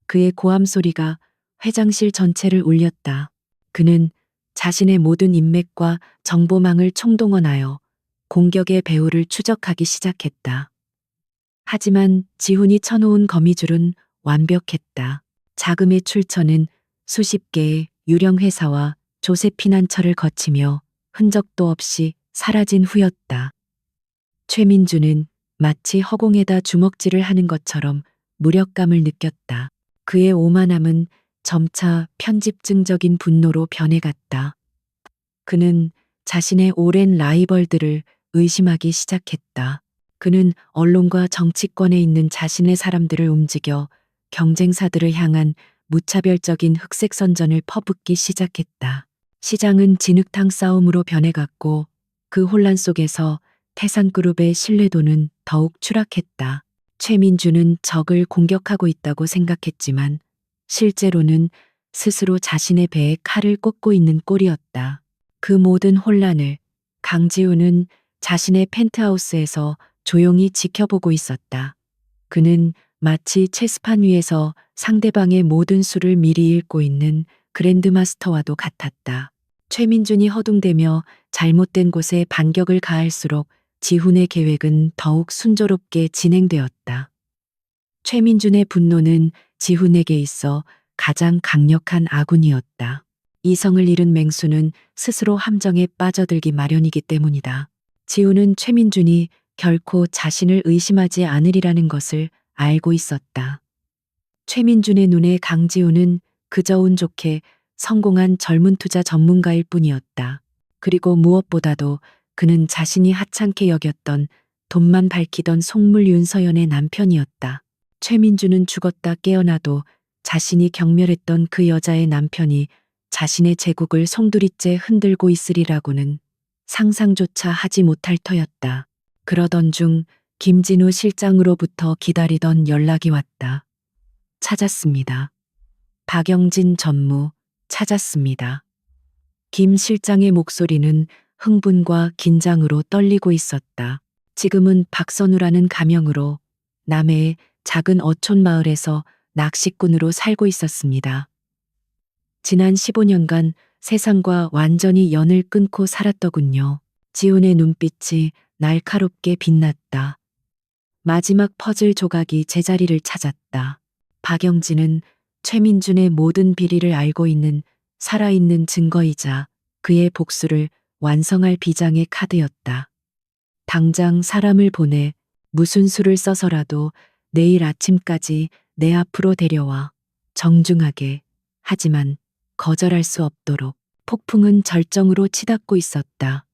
그의 고함 소리가 회장실 전체를 울렸다. 그는 자신의 모든 인맥과 정보망을 총동원하여 공격의 배후를 추적하기 시작했다. 하지만 지훈이 쳐놓은 거미줄은 완벽했다. 자금의 출처는 수십 개의 유령 회사와 조세피난처를 거치며 흔적도 없이 사라진 후였다. 최민주는 마치 허공에다 주먹질을 하는 것처럼 무력감을 느꼈다. 그의 오만함은 점차 편집증적인 분노로 변해갔다. 그는 자신의 오랜 라이벌들을 의심하기 시작했다. 그는 언론과 정치권에 있는 자신의 사람들을 움직여 경쟁사들을 향한 무차별적인 흑색 선전을 퍼붓기 시작했다. 시장은 진흙탕 싸움으로 변해갔고 그 혼란 속에서 태산그룹의 신뢰도는 더욱 추락했다. 최민주는 적을 공격하고 있다고 생각했지만 실제로는 스스로 자신의 배에 칼을 꽂고 있는 꼴이었다. 그 모든 혼란을 강지우는 자신의 펜트하우스에서 조용히 지켜보고 있었다. 그는 마치 체스판 위에서 상대방의 모든 수를 미리 읽고 있는 그랜드마스터와도 같았다. 최민준이 허둥대며 잘못된 곳에 반격을 가할수록 지훈의 계획은 더욱 순조롭게 진행되었다. 최민준의 분노는 지훈에게 있어 가장 강력한 아군이었다. 이성을 잃은 맹수는 스스로 함정에 빠져들기 마련이기 때문이다. 지훈은 최민준이 결코 자신을 의심하지 않으리라는 것을 알고 있었다. 최민준의 눈에 강지훈은 그저 운 좋게 성공한 젊은 투자 전문가일 뿐이었다. 그리고 무엇보다도 그는 자신이 하찮게 여겼던 돈만 밝히던 속물 윤서연의 남편이었다. 최민준은 죽었다 깨어나도 자신이 경멸했던 그 여자의 남편이 자신의 제국을 송두리째 흔들고 있으리라고는 상상조차 하지 못할 터였다. 그러던 중 김진우 실장으로부터 기다리던 연락이 왔다. 찾았습니다. 박영진 전무, 찾았습니다. 김 실장의 목소리는 흥분과 긴장으로 떨리고 있었다. 지금은 박선우라는 가명으로 남해의 작은 어촌 마을에서 낚시꾼으로 살고 있었습니다. 지난 15년간 세상과 완전히 연을 끊고 살았더군요. 지훈의 눈빛이 날카롭게 빛났다. 마지막 퍼즐 조각이 제자리를 찾았다. 박영진은 최민준의 모든 비리를 알고 있는 살아있는 증거이자 그의 복수를 완성할 비장의 카드였다. 당장 사람을 보내 무슨 수를 써서라도 내일 아침까지 내 앞으로 데려와 정중하게 하지만 거절할 수 없도록. 폭풍은 절정으로 치닫고 있었다.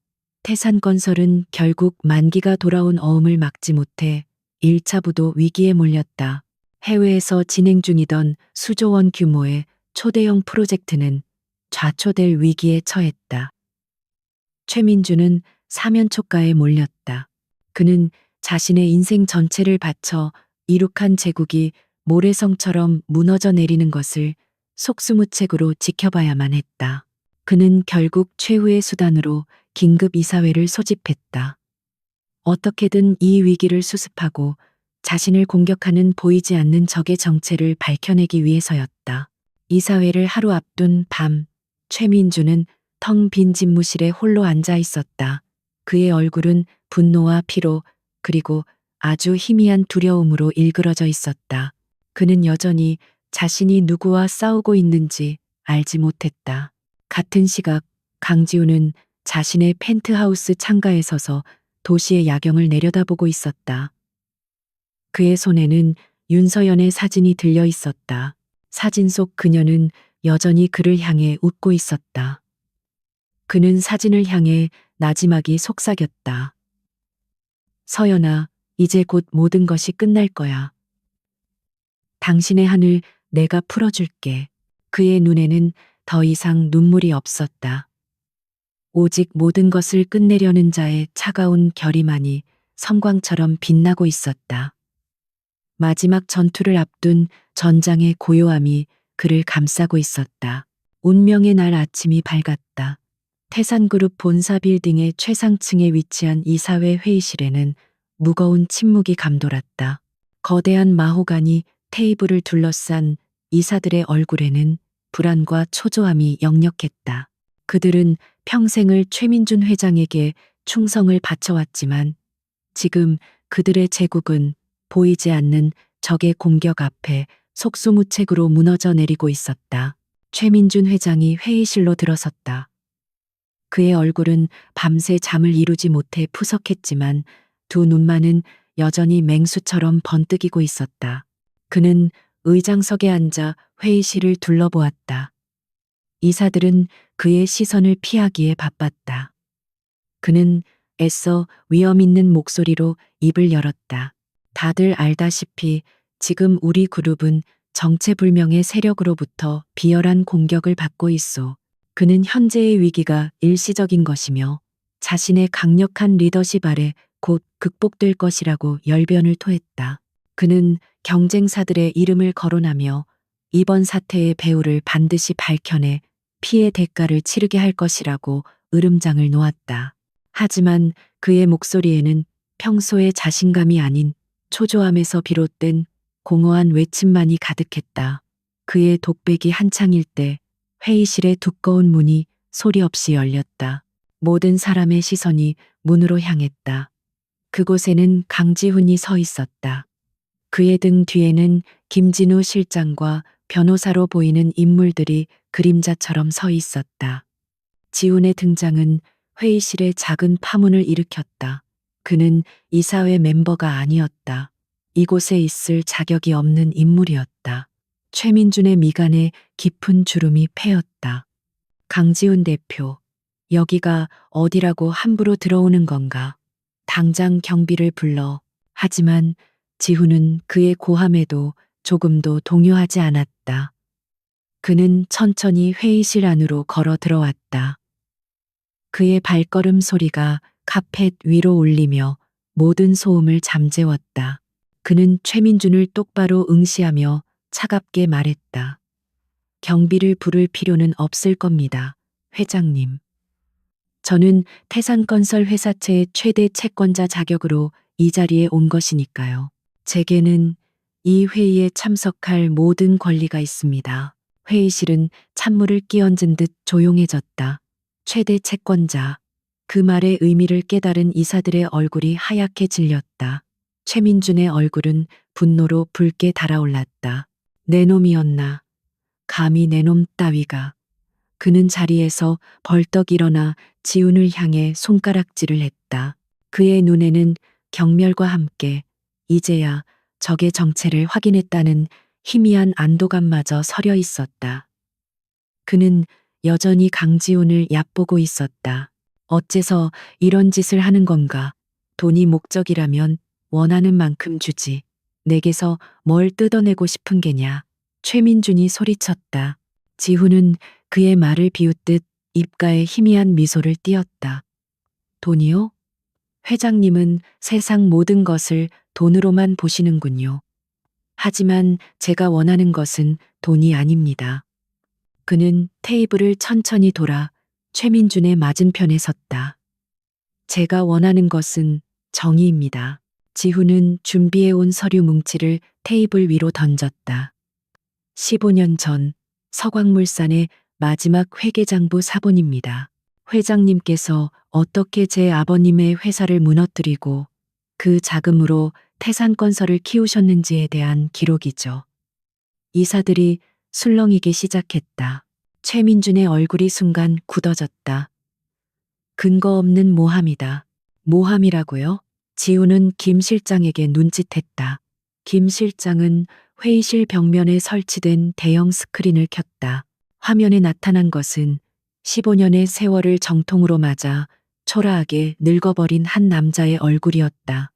태산건설은 결국 만기가 돌아온 어음을 막지 못해 1차 부도 위기에 몰렸다. 해외에서 진행 중이던 수조 원 규모의 초대형 프로젝트는 좌초될 위기에 처했다. 최민주는 사면초가에 몰렸다. 그는 자신의 인생 전체를 바쳐 이룩한 제국이 모래성처럼 무너져 내리는 것을 속수무책으로 지켜봐야만 했다. 그는 결국 최후의 수단으로 긴급 이사회를 소집했다. 어떻게든 이 위기를 수습하고 자신을 공격하는 보이지 않는 적의 정체를 밝혀내기 위해서였다. 이사회를 하루 앞둔 밤, 최민주는 텅 빈 집무실에 홀로 앉아 있었다. 그의 얼굴은 분노와 피로 그리고 아주 희미한 두려움으로 일그러져 있었다. 그는 여전히 자신이 누구와 싸우고 있는지 알지 못했다. 같은 시각 강지우는 자신의 펜트하우스 창가에 서서 도시의 야경을 내려다보고 있었다. 그의 손에는 윤서연의 사진이 들려 있었다. 사진 속 그녀는 여전히 그를 향해 웃고 있었다. 그는 사진을 향해 나지막이 속삭였다. 서연아, 이제 곧 모든 것이 끝날 거야. 당신의 한을 내가 풀어줄게. 그의 눈에는 더 이상 눈물이 없었다. 오직 모든 것을 끝내려는 자의 차가운 결의만이 섬광처럼 빛나고 있었다. 마지막 전투를 앞둔 전장의 고요함이 그를 감싸고 있었다. 운명의 날 아침이 밝았다. 태산그룹 본사 빌딩의 최상층에 위치한 이사회 회의실에는 무거운 침묵이 감돌았다. 거대한 마호가니 테이블을 둘러싼 이사들의 얼굴에는 불안과 초조함이 역력했다. 그들은 평생을 최민준 회장에게 충성을 바쳐왔지만 지금 그들의 제국은 보이지 않는 적의 공격 앞에 속수무책으로 무너져 내리고 있었다. 최민준 회장이 회의실로 들어섰다. 그의 얼굴은 밤새 잠을 이루지 못해 푸석했지만 두 눈만은 여전히 맹수처럼 번뜩이고 있었다. 그는 의장석에 앉아 회의실을 둘러보았다. 이사들은 그의 시선을 피하기에 바빴다. 그는 애써 위험 있는 목소리로 입을 열었다. 다들 알다시피 지금 우리 그룹은 정체불명의 세력으로부터 비열한 공격을 받고 있소. 그는 현재의 위기가 일시적인 것이며 자신의 강력한 리더십 아래 곧 극복될 것이라고 열변을 토했다. 그는 경쟁사들의 이름을 거론하며 이번 사태의 배후를 반드시 밝혀내 피해 대가를 치르게 할 것이라고 으름장을 놓았다. 하지만 그의 목소리에는 평소의 자신감이 아닌 초조함에서 비롯된 공허한 외침만이 가득했다. 그의 독백이 한창일 때 회의실의 두꺼운 문이 소리 없이 열렸다. 모든 사람의 시선이 문으로 향했다. 그곳에는 강지훈이 서 있었다. 그의 등 뒤에는 김진우 실장과 변호사로 보이는 인물들이 그림자처럼 서 있었다. 지훈의 등장은 회의실에 작은 파문을 일으켰다. 그는 이사회 멤버가 아니었다. 이곳에 있을 자격이 없는 인물이었다. 최민준의 미간에 깊은 주름이 패였다. 강지훈 대표, 여기가 어디라고 함부로 들어오는 건가? 당장 경비를 불러. 하지만 지훈은 그의 고함에도 조금도 동요하지 않았다. 그는 천천히 회의실 안으로 걸어 들어왔다. 그의 발걸음 소리가 카펫 위로 울리며 모든 소음을 잠재웠다. 그는 최민준을 똑바로 응시하며 차갑게 말했다. 경비를 부를 필요는 없을 겁니다, 회장님. 저는 태산건설 회사채의 최대 채권자 자격으로 이 자리에 온 것이니까요. 제게는 이 회의에 참석할 모든 권리가 있습니다. 회의실은 찬물을 끼얹은 듯 조용해졌다. 최대 채권자. 그 말의 의미를 깨달은 이사들의 얼굴이 하얗게 질렸다. 최민준의 얼굴은 분노로 붉게 달아올랐다. 내 놈이었나. 감히 내 놈 따위가. 그는 자리에서 벌떡 일어나 지훈을 향해 손가락질을 했다. 그의 눈에는 경멸과 함께 이제야 적의 정체를 확인했다는 희미한 안도감마저 서려 있었다. 그는 여전히 강지훈을 얕보고 있었다. 어째서 이런 짓을 하는 건가? 돈이 목적이라면 원하는 만큼 주지. 내게서 뭘 뜯어내고 싶은 게냐? 최민준이 소리쳤다. 지훈은 그의 말을 비웃듯 입가에 희미한 미소를 띄었다. 돈이요? 회장님은 세상 모든 것을 돈으로만 보시는군요. 하지만 제가 원하는 것은 돈이 아닙니다. 그는 테이블을 천천히 돌아 최민준의 맞은편에 섰다. 제가 원하는 것은 정의입니다. 지훈은 준비해온 서류 뭉치를 테이블 위로 던졌다. 15년 전 서광물산의 마지막 회계장부 사본입니다. 회장님께서 어떻게 제 아버님의 회사를 무너뜨리고 그 자금으로 태산건설을 키우셨는지에 대한 기록이죠. 이사들이 술렁이기 시작했다. 최민준의 얼굴이 순간 굳어졌다. 근거 없는 모함이다. 모함이라고요? 지훈은 김 실장에게 눈짓했다. 김 실장은 회의실 벽면에 설치된 대형 스크린을 켰다. 화면에 나타난 것은 15년의 세월을 정통으로 맞아 초라하게 늙어버린 한 남자의 얼굴이었다.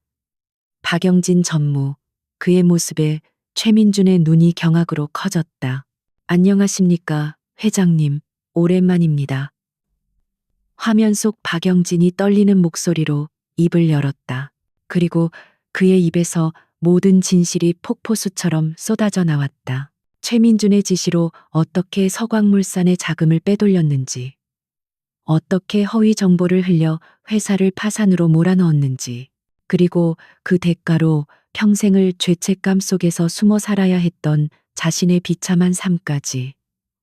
박영진 전무, 그의 모습에 최민준의 눈이 경악으로 커졌다. 안녕하십니까, 회장님, 오랜만입니다. 화면 속 박영진이 떨리는 목소리로 입을 열었다. 그리고 그의 입에서 모든 진실이 폭포수처럼 쏟아져 나왔다. 최민준의 지시로 어떻게 서광물산의 자금을 빼돌렸는지, 어떻게 허위 정보를 흘려 회사를 파산으로 몰아넣었는지, 그리고 그 대가로 평생을 죄책감 속에서 숨어 살아야 했던 자신의 비참한 삶까지.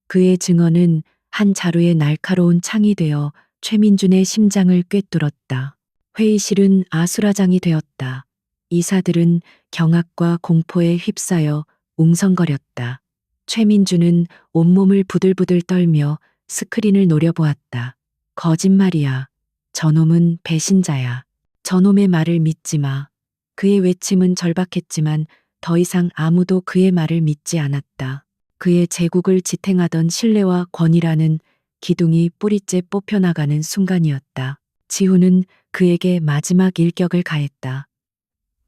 그의 증언은 한 자루의 날카로운 창이 되어 최민준의 심장을 꿰뚫었다. 회의실은 아수라장이 되었다. 이사들은 경악과 공포에 휩싸여 웅성거렸다. 최민준은 온몸을 부들부들 떨며 스크린을 노려보았다. 거짓말이야. 저놈은 배신자야. 저놈의 말을 믿지 마. 그의 외침은 절박했지만 더 이상 아무도 그의 말을 믿지 않았다. 그의 제국을 지탱하던 신뢰와 권위라는 기둥이 뿌리째 뽑혀나가는 순간이었다. 지훈은 그에게 마지막 일격을 가했다.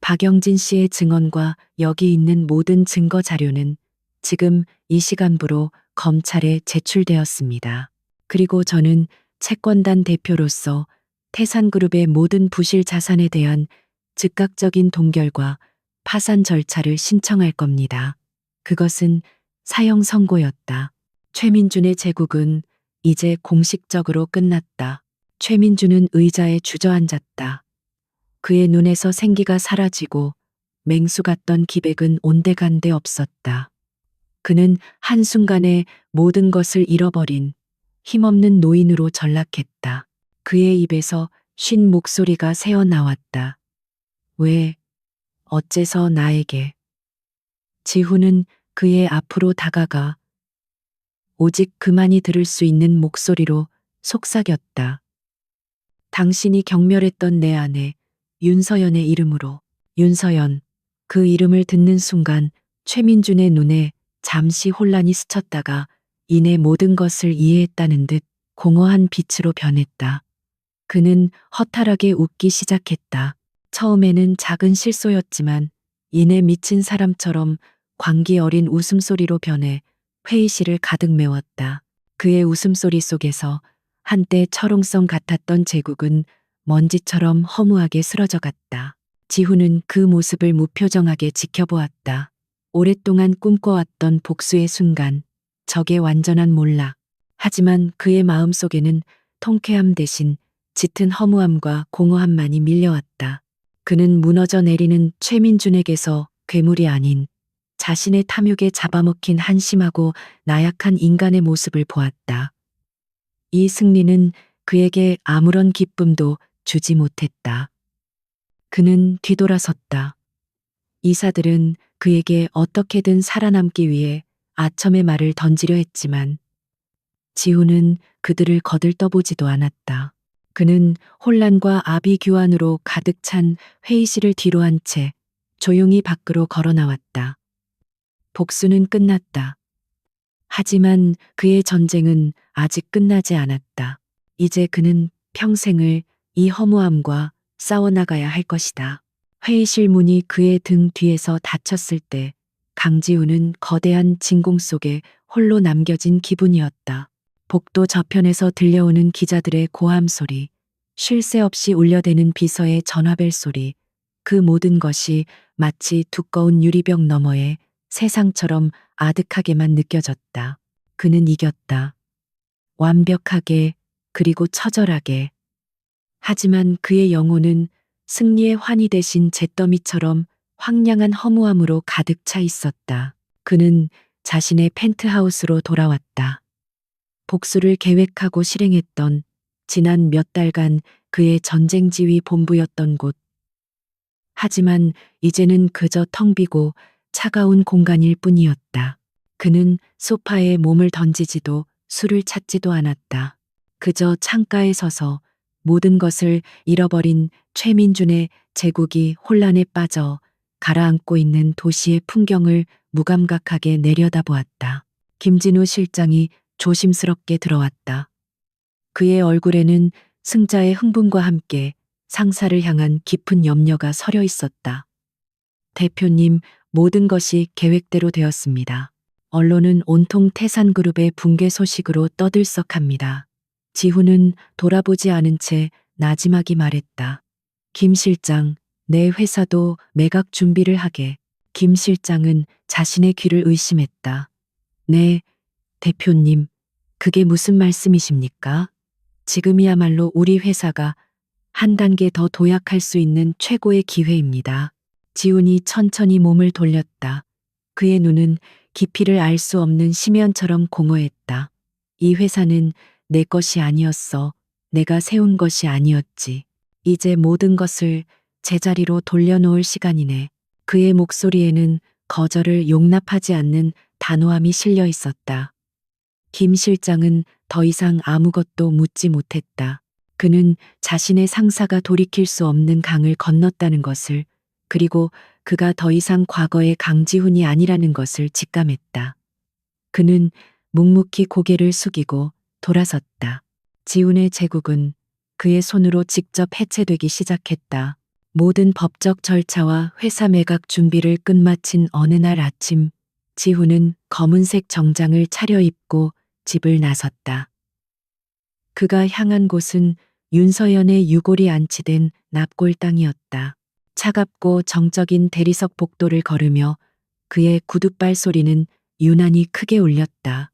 박영진 씨의 증언과 여기 있는 모든 증거 자료는 지금 이 시간부로 검찰에 제출되었습니다. 그리고 저는 채권단 대표로서 태산그룹의 모든 부실 자산에 대한 즉각적인 동결과 파산 절차를 신청할 겁니다. 그것은 사형 선고였다. 최민준의 제국은 이제 공식적으로 끝났다. 최민준은 의자에 주저앉았다. 그의 눈에서 생기가 사라지고 맹수 같던 기백은 온데간데 없었다. 그는 한순간에 모든 것을 잃어버린 힘없는 노인으로 전락했다. 그의 입에서 쉰 목소리가 새어 나왔다. 왜, 어째서 나에게? 지훈은 그의 앞으로 다가가 오직 그만이 들을 수 있는 목소리로 속삭였다. 당신이 경멸했던 내 아내 윤서연의 이름으로. 윤서연. 그 이름을 듣는 순간 최민준의 눈에 잠시 혼란이 스쳤다가 이내 모든 것을 이해했다는 듯 공허한 빛으로 변했다. 그는 허탈하게 웃기 시작했다. 처음에는 작은 실소였지만 이내 미친 사람처럼 광기 어린 웃음소리로 변해 회의실을 가득 메웠다. 그의 웃음소리 속에서 한때 철옹성 같았던 제국은 먼지처럼 허무하게 쓰러져 갔다. 지훈은 그 모습을 무표정하게 지켜보았다. 오랫동안 꿈꿔왔던 복수의 순간, 적의 완전한 몰락. 하지만 그의 마음속에는 통쾌함 대신 짙은 허무함과 공허함만이 밀려왔다. 그는 무너져 내리는 최민준에게서 괴물이 아닌 자신의 탐욕에 잡아먹힌 한심하고 나약한 인간의 모습을 보았다. 이 승리는 그에게 아무런 기쁨도 주지 못했다. 그는 뒤돌아섰다. 이사들은 그에게 어떻게든 살아남기 위해 아첨의 말을 던지려 했지만 지훈은 그들을 거들떠보지도 않았다. 그는 혼란과 아비규환으로 가득 찬 회의실을 뒤로한 채 조용히 밖으로 걸어 나왔다. 복수는 끝났다. 하지만 그의 전쟁은 아직 끝나지 않았다. 이제 그는 평생을 이 허무함과 싸워나가야 할 것이다. 회의실 문이 그의 등 뒤에서 닫혔을 때 강지훈은 거대한 진공 속에 홀로 남겨진 기분이었다. 복도 저편에서 들려오는 기자들의 고함 소리, 쉴 새 없이 울려대는 비서의 전화벨 소리, 그 모든 것이 마치 두꺼운 유리벽 너머에 세상처럼 아득하게만 느껴졌다. 그는 이겼다. 완벽하게, 그리고 처절하게. 하지만 그의 영혼은 승리의 환희 대신 잿더미처럼 황량한 허무함으로 가득 차 있었다. 그는 자신의 펜트하우스로 돌아왔다. 복수를 계획하고 실행했던 지난 몇 달간 그의 전쟁 지휘 본부였던 곳. 하지만 이제는 그저 텅 비고 차가운 공간일 뿐이었다. 그는 소파에 몸을 던지지도 술을 찾지도 않았다. 그저 창가에 서서 모든 것을 잃어버린 최민준의 제국이 혼란에 빠져 가라앉고 있는 도시의 풍경을 무감각하게 내려다보았다. 김진우 실장이 조심스럽게 들어왔다. 그의 얼굴에는 승자의 흥분과 함께 상사를 향한 깊은 염려가 서려 있었다. 대표님, 모든 것이 계획대로 되었습니다. 언론은 온통 태산그룹의 붕괴 소식으로 떠들썩합니다. 지훈은 돌아보지 않은 채 나지막이 말했다. 김 실장, 내 회사도 매각 준비를 하게. 김 실장은 자신의 귀를 의심했다. 네, 대표님, 그게 무슨 말씀이십니까? 지금이야말로 우리 회사가 한 단계 더 도약할 수 있는 최고의 기회입니다. 지훈이 천천히 몸을 돌렸다. 그의 눈은 깊이를 알 수 없는 심연처럼 공허했다. 이 회사는 내 것이 아니었어. 내가 세운 것이 아니었지. 이제 모든 것을 제자리로 돌려놓을 시간이네. 그의 목소리에는 거절을 용납하지 않는 단호함이 실려 있었다. 김 실장은 더 이상 아무것도 묻지 못했다. 그는 자신의 상사가 돌이킬 수 없는 강을 건넜다는 것을, 그리고 그가 더 이상 과거의 강지훈이 아니라는 것을 직감했다. 그는 묵묵히 고개를 숙이고 돌아섰다. 지훈의 제국은 그의 손으로 직접 해체되기 시작했다. 모든 법적 절차와 회사 매각 준비를 끝마친 어느 날 아침, 지훈은 검은색 정장을 차려입고 집을 나섰다. 그가 향한 곳은 윤서연의 유골이 안치된 납골 땅이었다. 차갑고 정적인 대리석 복도를 걸으며 그의 구둣발 소리는 유난히 크게 울렸다.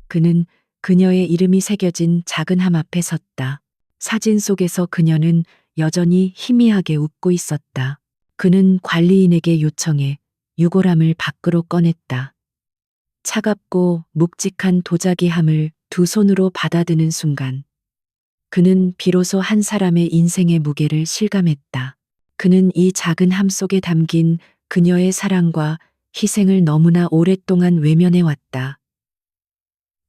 그는 그녀의 이름이 새겨진 작은 함 앞에 섰다. 사진 속에서 그녀는 여전히 희미하게 웃고 있었다. 그는 관리인에게 요청해 유골함을 밖으로 꺼냈다. 차갑고 묵직한 도자기함을 두 손으로 받아드는 순간 그는 비로소 한 사람의 인생의 무게를 실감했다. 그는 이 작은 함 속에 담긴 그녀의 사랑과 희생을 너무나 오랫동안 외면해 왔다.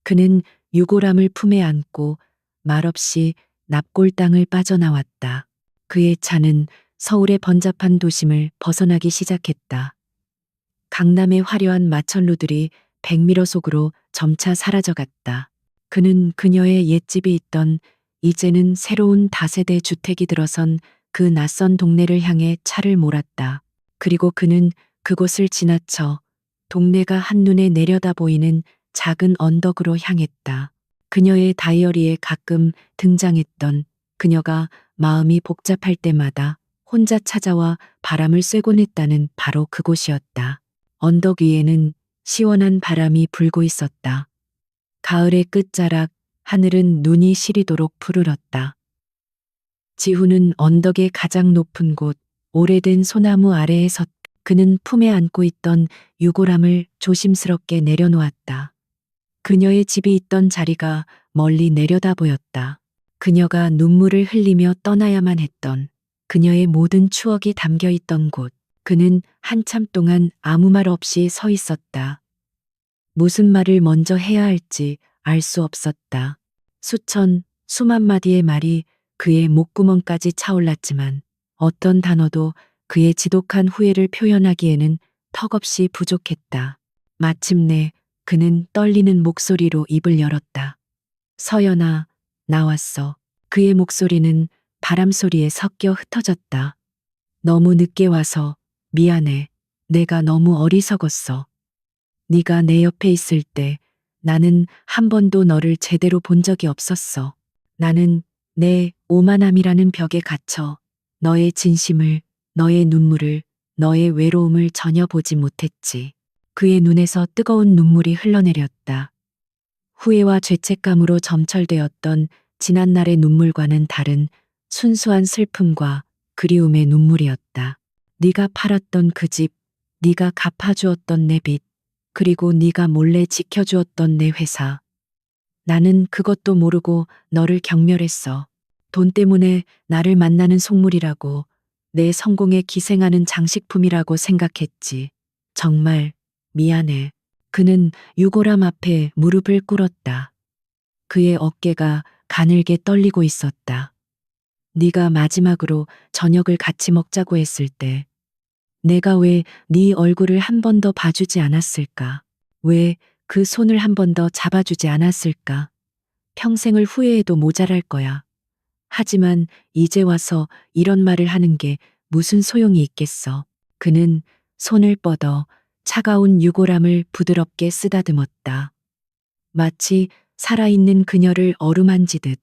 그는 유골함을 품에 안고 말없이 납골 땅을 빠져나왔다. 그의 차는 서울의 번잡한 도심을 벗어나기 시작했다. 강남의 화려한 마천루들이 백미러 속으로 점차 사라져갔다. 그는 그녀의 옛집이 있던 이제는 새로운 다세대 주택이 들어선 그 낯선 동네를 향해 차를 몰았다. 그리고 그는 그곳을 지나쳐 동네가 한눈에 내려다 보이는 작은 언덕으로 향했다. 그녀의 다이어리에 가끔 등장했던 그녀가 마음이 복잡할 때마다 혼자 찾아와 바람을 쐬곤 했다는 바로 그곳이었다. 언덕 위에는 시원한 바람이 불고 있었다. 가을의 끝자락, 하늘은 눈이 시리도록 푸르렀다. 지훈은 언덕의 가장 높은 곳, 오래된 소나무 아래에 그는 품에 안고 있던 유골함을 조심스럽게 내려놓았다. 그녀의 집이 있던 자리가 멀리 내려다 보였다. 그녀가 눈물을 흘리며 떠나야만 했던 그녀의 모든 추억이 담겨 있던 곳. 그는 한참 동안 아무 말 없이 서 있었다. 무슨 말을 먼저 해야 할지 알 수 없었다. 수만 마디의 말이 그의 목구멍까지 차올랐지만 어떤 단어도 그의 지독한 후회를 표현하기에는 턱없이 부족했다. 마침내 그는 떨리는 목소리로 입을 열었다. 서연아, 나왔어. 그의 목소리는 바람 소리에 섞여 흩어졌다. 너무 늦게 와서 미안해. 내가 너무 어리석었어. 네가 내 옆에 있을 때 나는 한 번도 너를 제대로 본 적이 없었어. 나는 내 오만함이라는 벽에 갇혀 너의 진심을, 너의 눈물을, 너의 외로움을 전혀 보지 못했지. 그의 눈에서 뜨거운 눈물이 흘러내렸다. 후회와 죄책감으로 점철되었던 지난날의 눈물과는 다른 순수한 슬픔과 그리움의 눈물이었다. 네가 팔았던 그 집, 네가 갚아주었던 내 빚, 그리고 네가 몰래 지켜주었던 내 회사. 나는 그것도 모르고 너를 경멸했어. 돈 때문에 나를 만나는 속물이라고, 내 성공에 기생하는 장식품이라고 생각했지. 정말 미안해. 그는 유골함 앞에 무릎을 꿇었다. 그의 어깨가 가늘게 떨리고 있었다. 네가 마지막으로 저녁을 같이 먹자고 했을 때 내가 왜 네 얼굴을 한 번 더 봐주지 않았을까? 왜 그 손을 한 번 더 잡아주지 않았을까? 평생을 후회해도 모자랄 거야. 하지만 이제 와서 이런 말을 하는 게 무슨 소용이 있겠어. 그는 손을 뻗어 차가운 유골함을 부드럽게 쓰다듬었다. 마치 살아있는 그녀를 어루만지듯.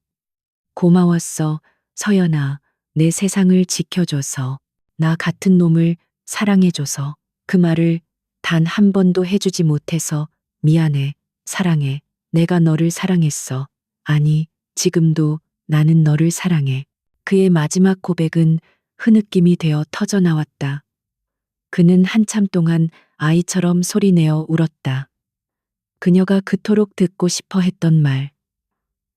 고마웠어, 서연아. 내 세상을 지켜줘서. 나 같은 놈을 사랑해줘서. 그 말을 단 한 번도 해주지 못해서 미안해, 사랑해. 내가 너를 사랑했어. 아니, 지금도 나는 너를 사랑해. 그의 마지막 고백은 흐느낌이 되어 터져 나왔다. 그는 한참 동안 아이처럼 소리내어 울었다. 그녀가 그토록 듣고 싶어 했던 말.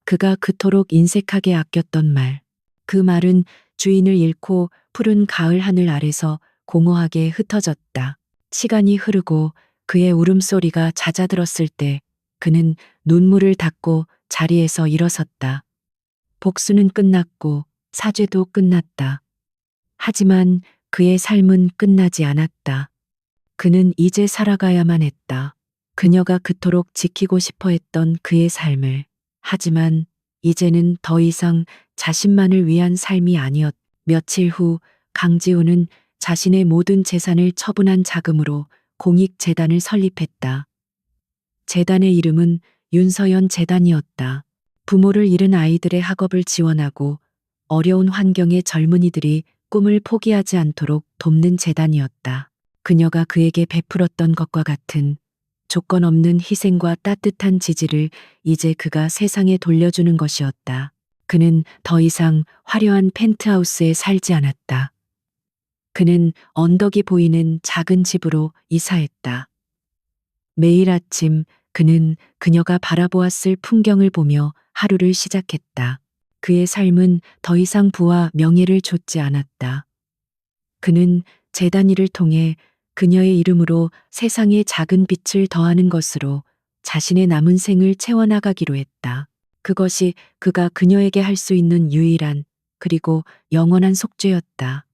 그가 그토록 인색하게 아꼈던 말. 그 말은 주인을 잃고 푸른 가을 하늘 아래서 공허하게 흩어졌다. 시간이 흐르고 그의 울음소리가 잦아들었을 때 그는 눈물을 닦고 자리에서 일어섰다. 복수는 끝났고 사죄도 끝났다. 하지만 그의 삶은 끝나지 않았다. 그는 이제 살아가야만 했다. 그녀가 그토록 지키고 싶어 했던 그의 삶을. 하지만 이제는 더 이상 자신만을 위한 삶이 아니었다. 며칠 후 강지우는 자신의 모든 재산을 처분한 자금으로 공익재단을 설립했다. 재단의 이름은 윤서연 재단이었다. 부모를 잃은 아이들의 학업을 지원하고 어려운 환경의 젊은이들이 꿈을 포기하지 않도록 돕는 재단이었다. 그녀가 그에게 베풀었던 것과 같은 조건 없는 희생과 따뜻한 지지를 이제 그가 세상에 돌려주는 것이었다. 그는 더 이상 화려한 펜트하우스에 살지 않았다. 그는 언덕이 보이는 작은 집으로 이사했다. 매일 아침 그는 그녀가 바라보았을 풍경을 보며 하루를 시작했다. 그의 삶은 더 이상 부와 명예를 좇지 않았다. 그는 재단 일을 통해 그녀의 이름으로 세상에 작은 빛을 더하는 것으로 자신의 남은 생을 채워나가기로 했다. 그것이 그가 그녀에게 할 수 있는 유일한 그리고 영원한 속죄였다.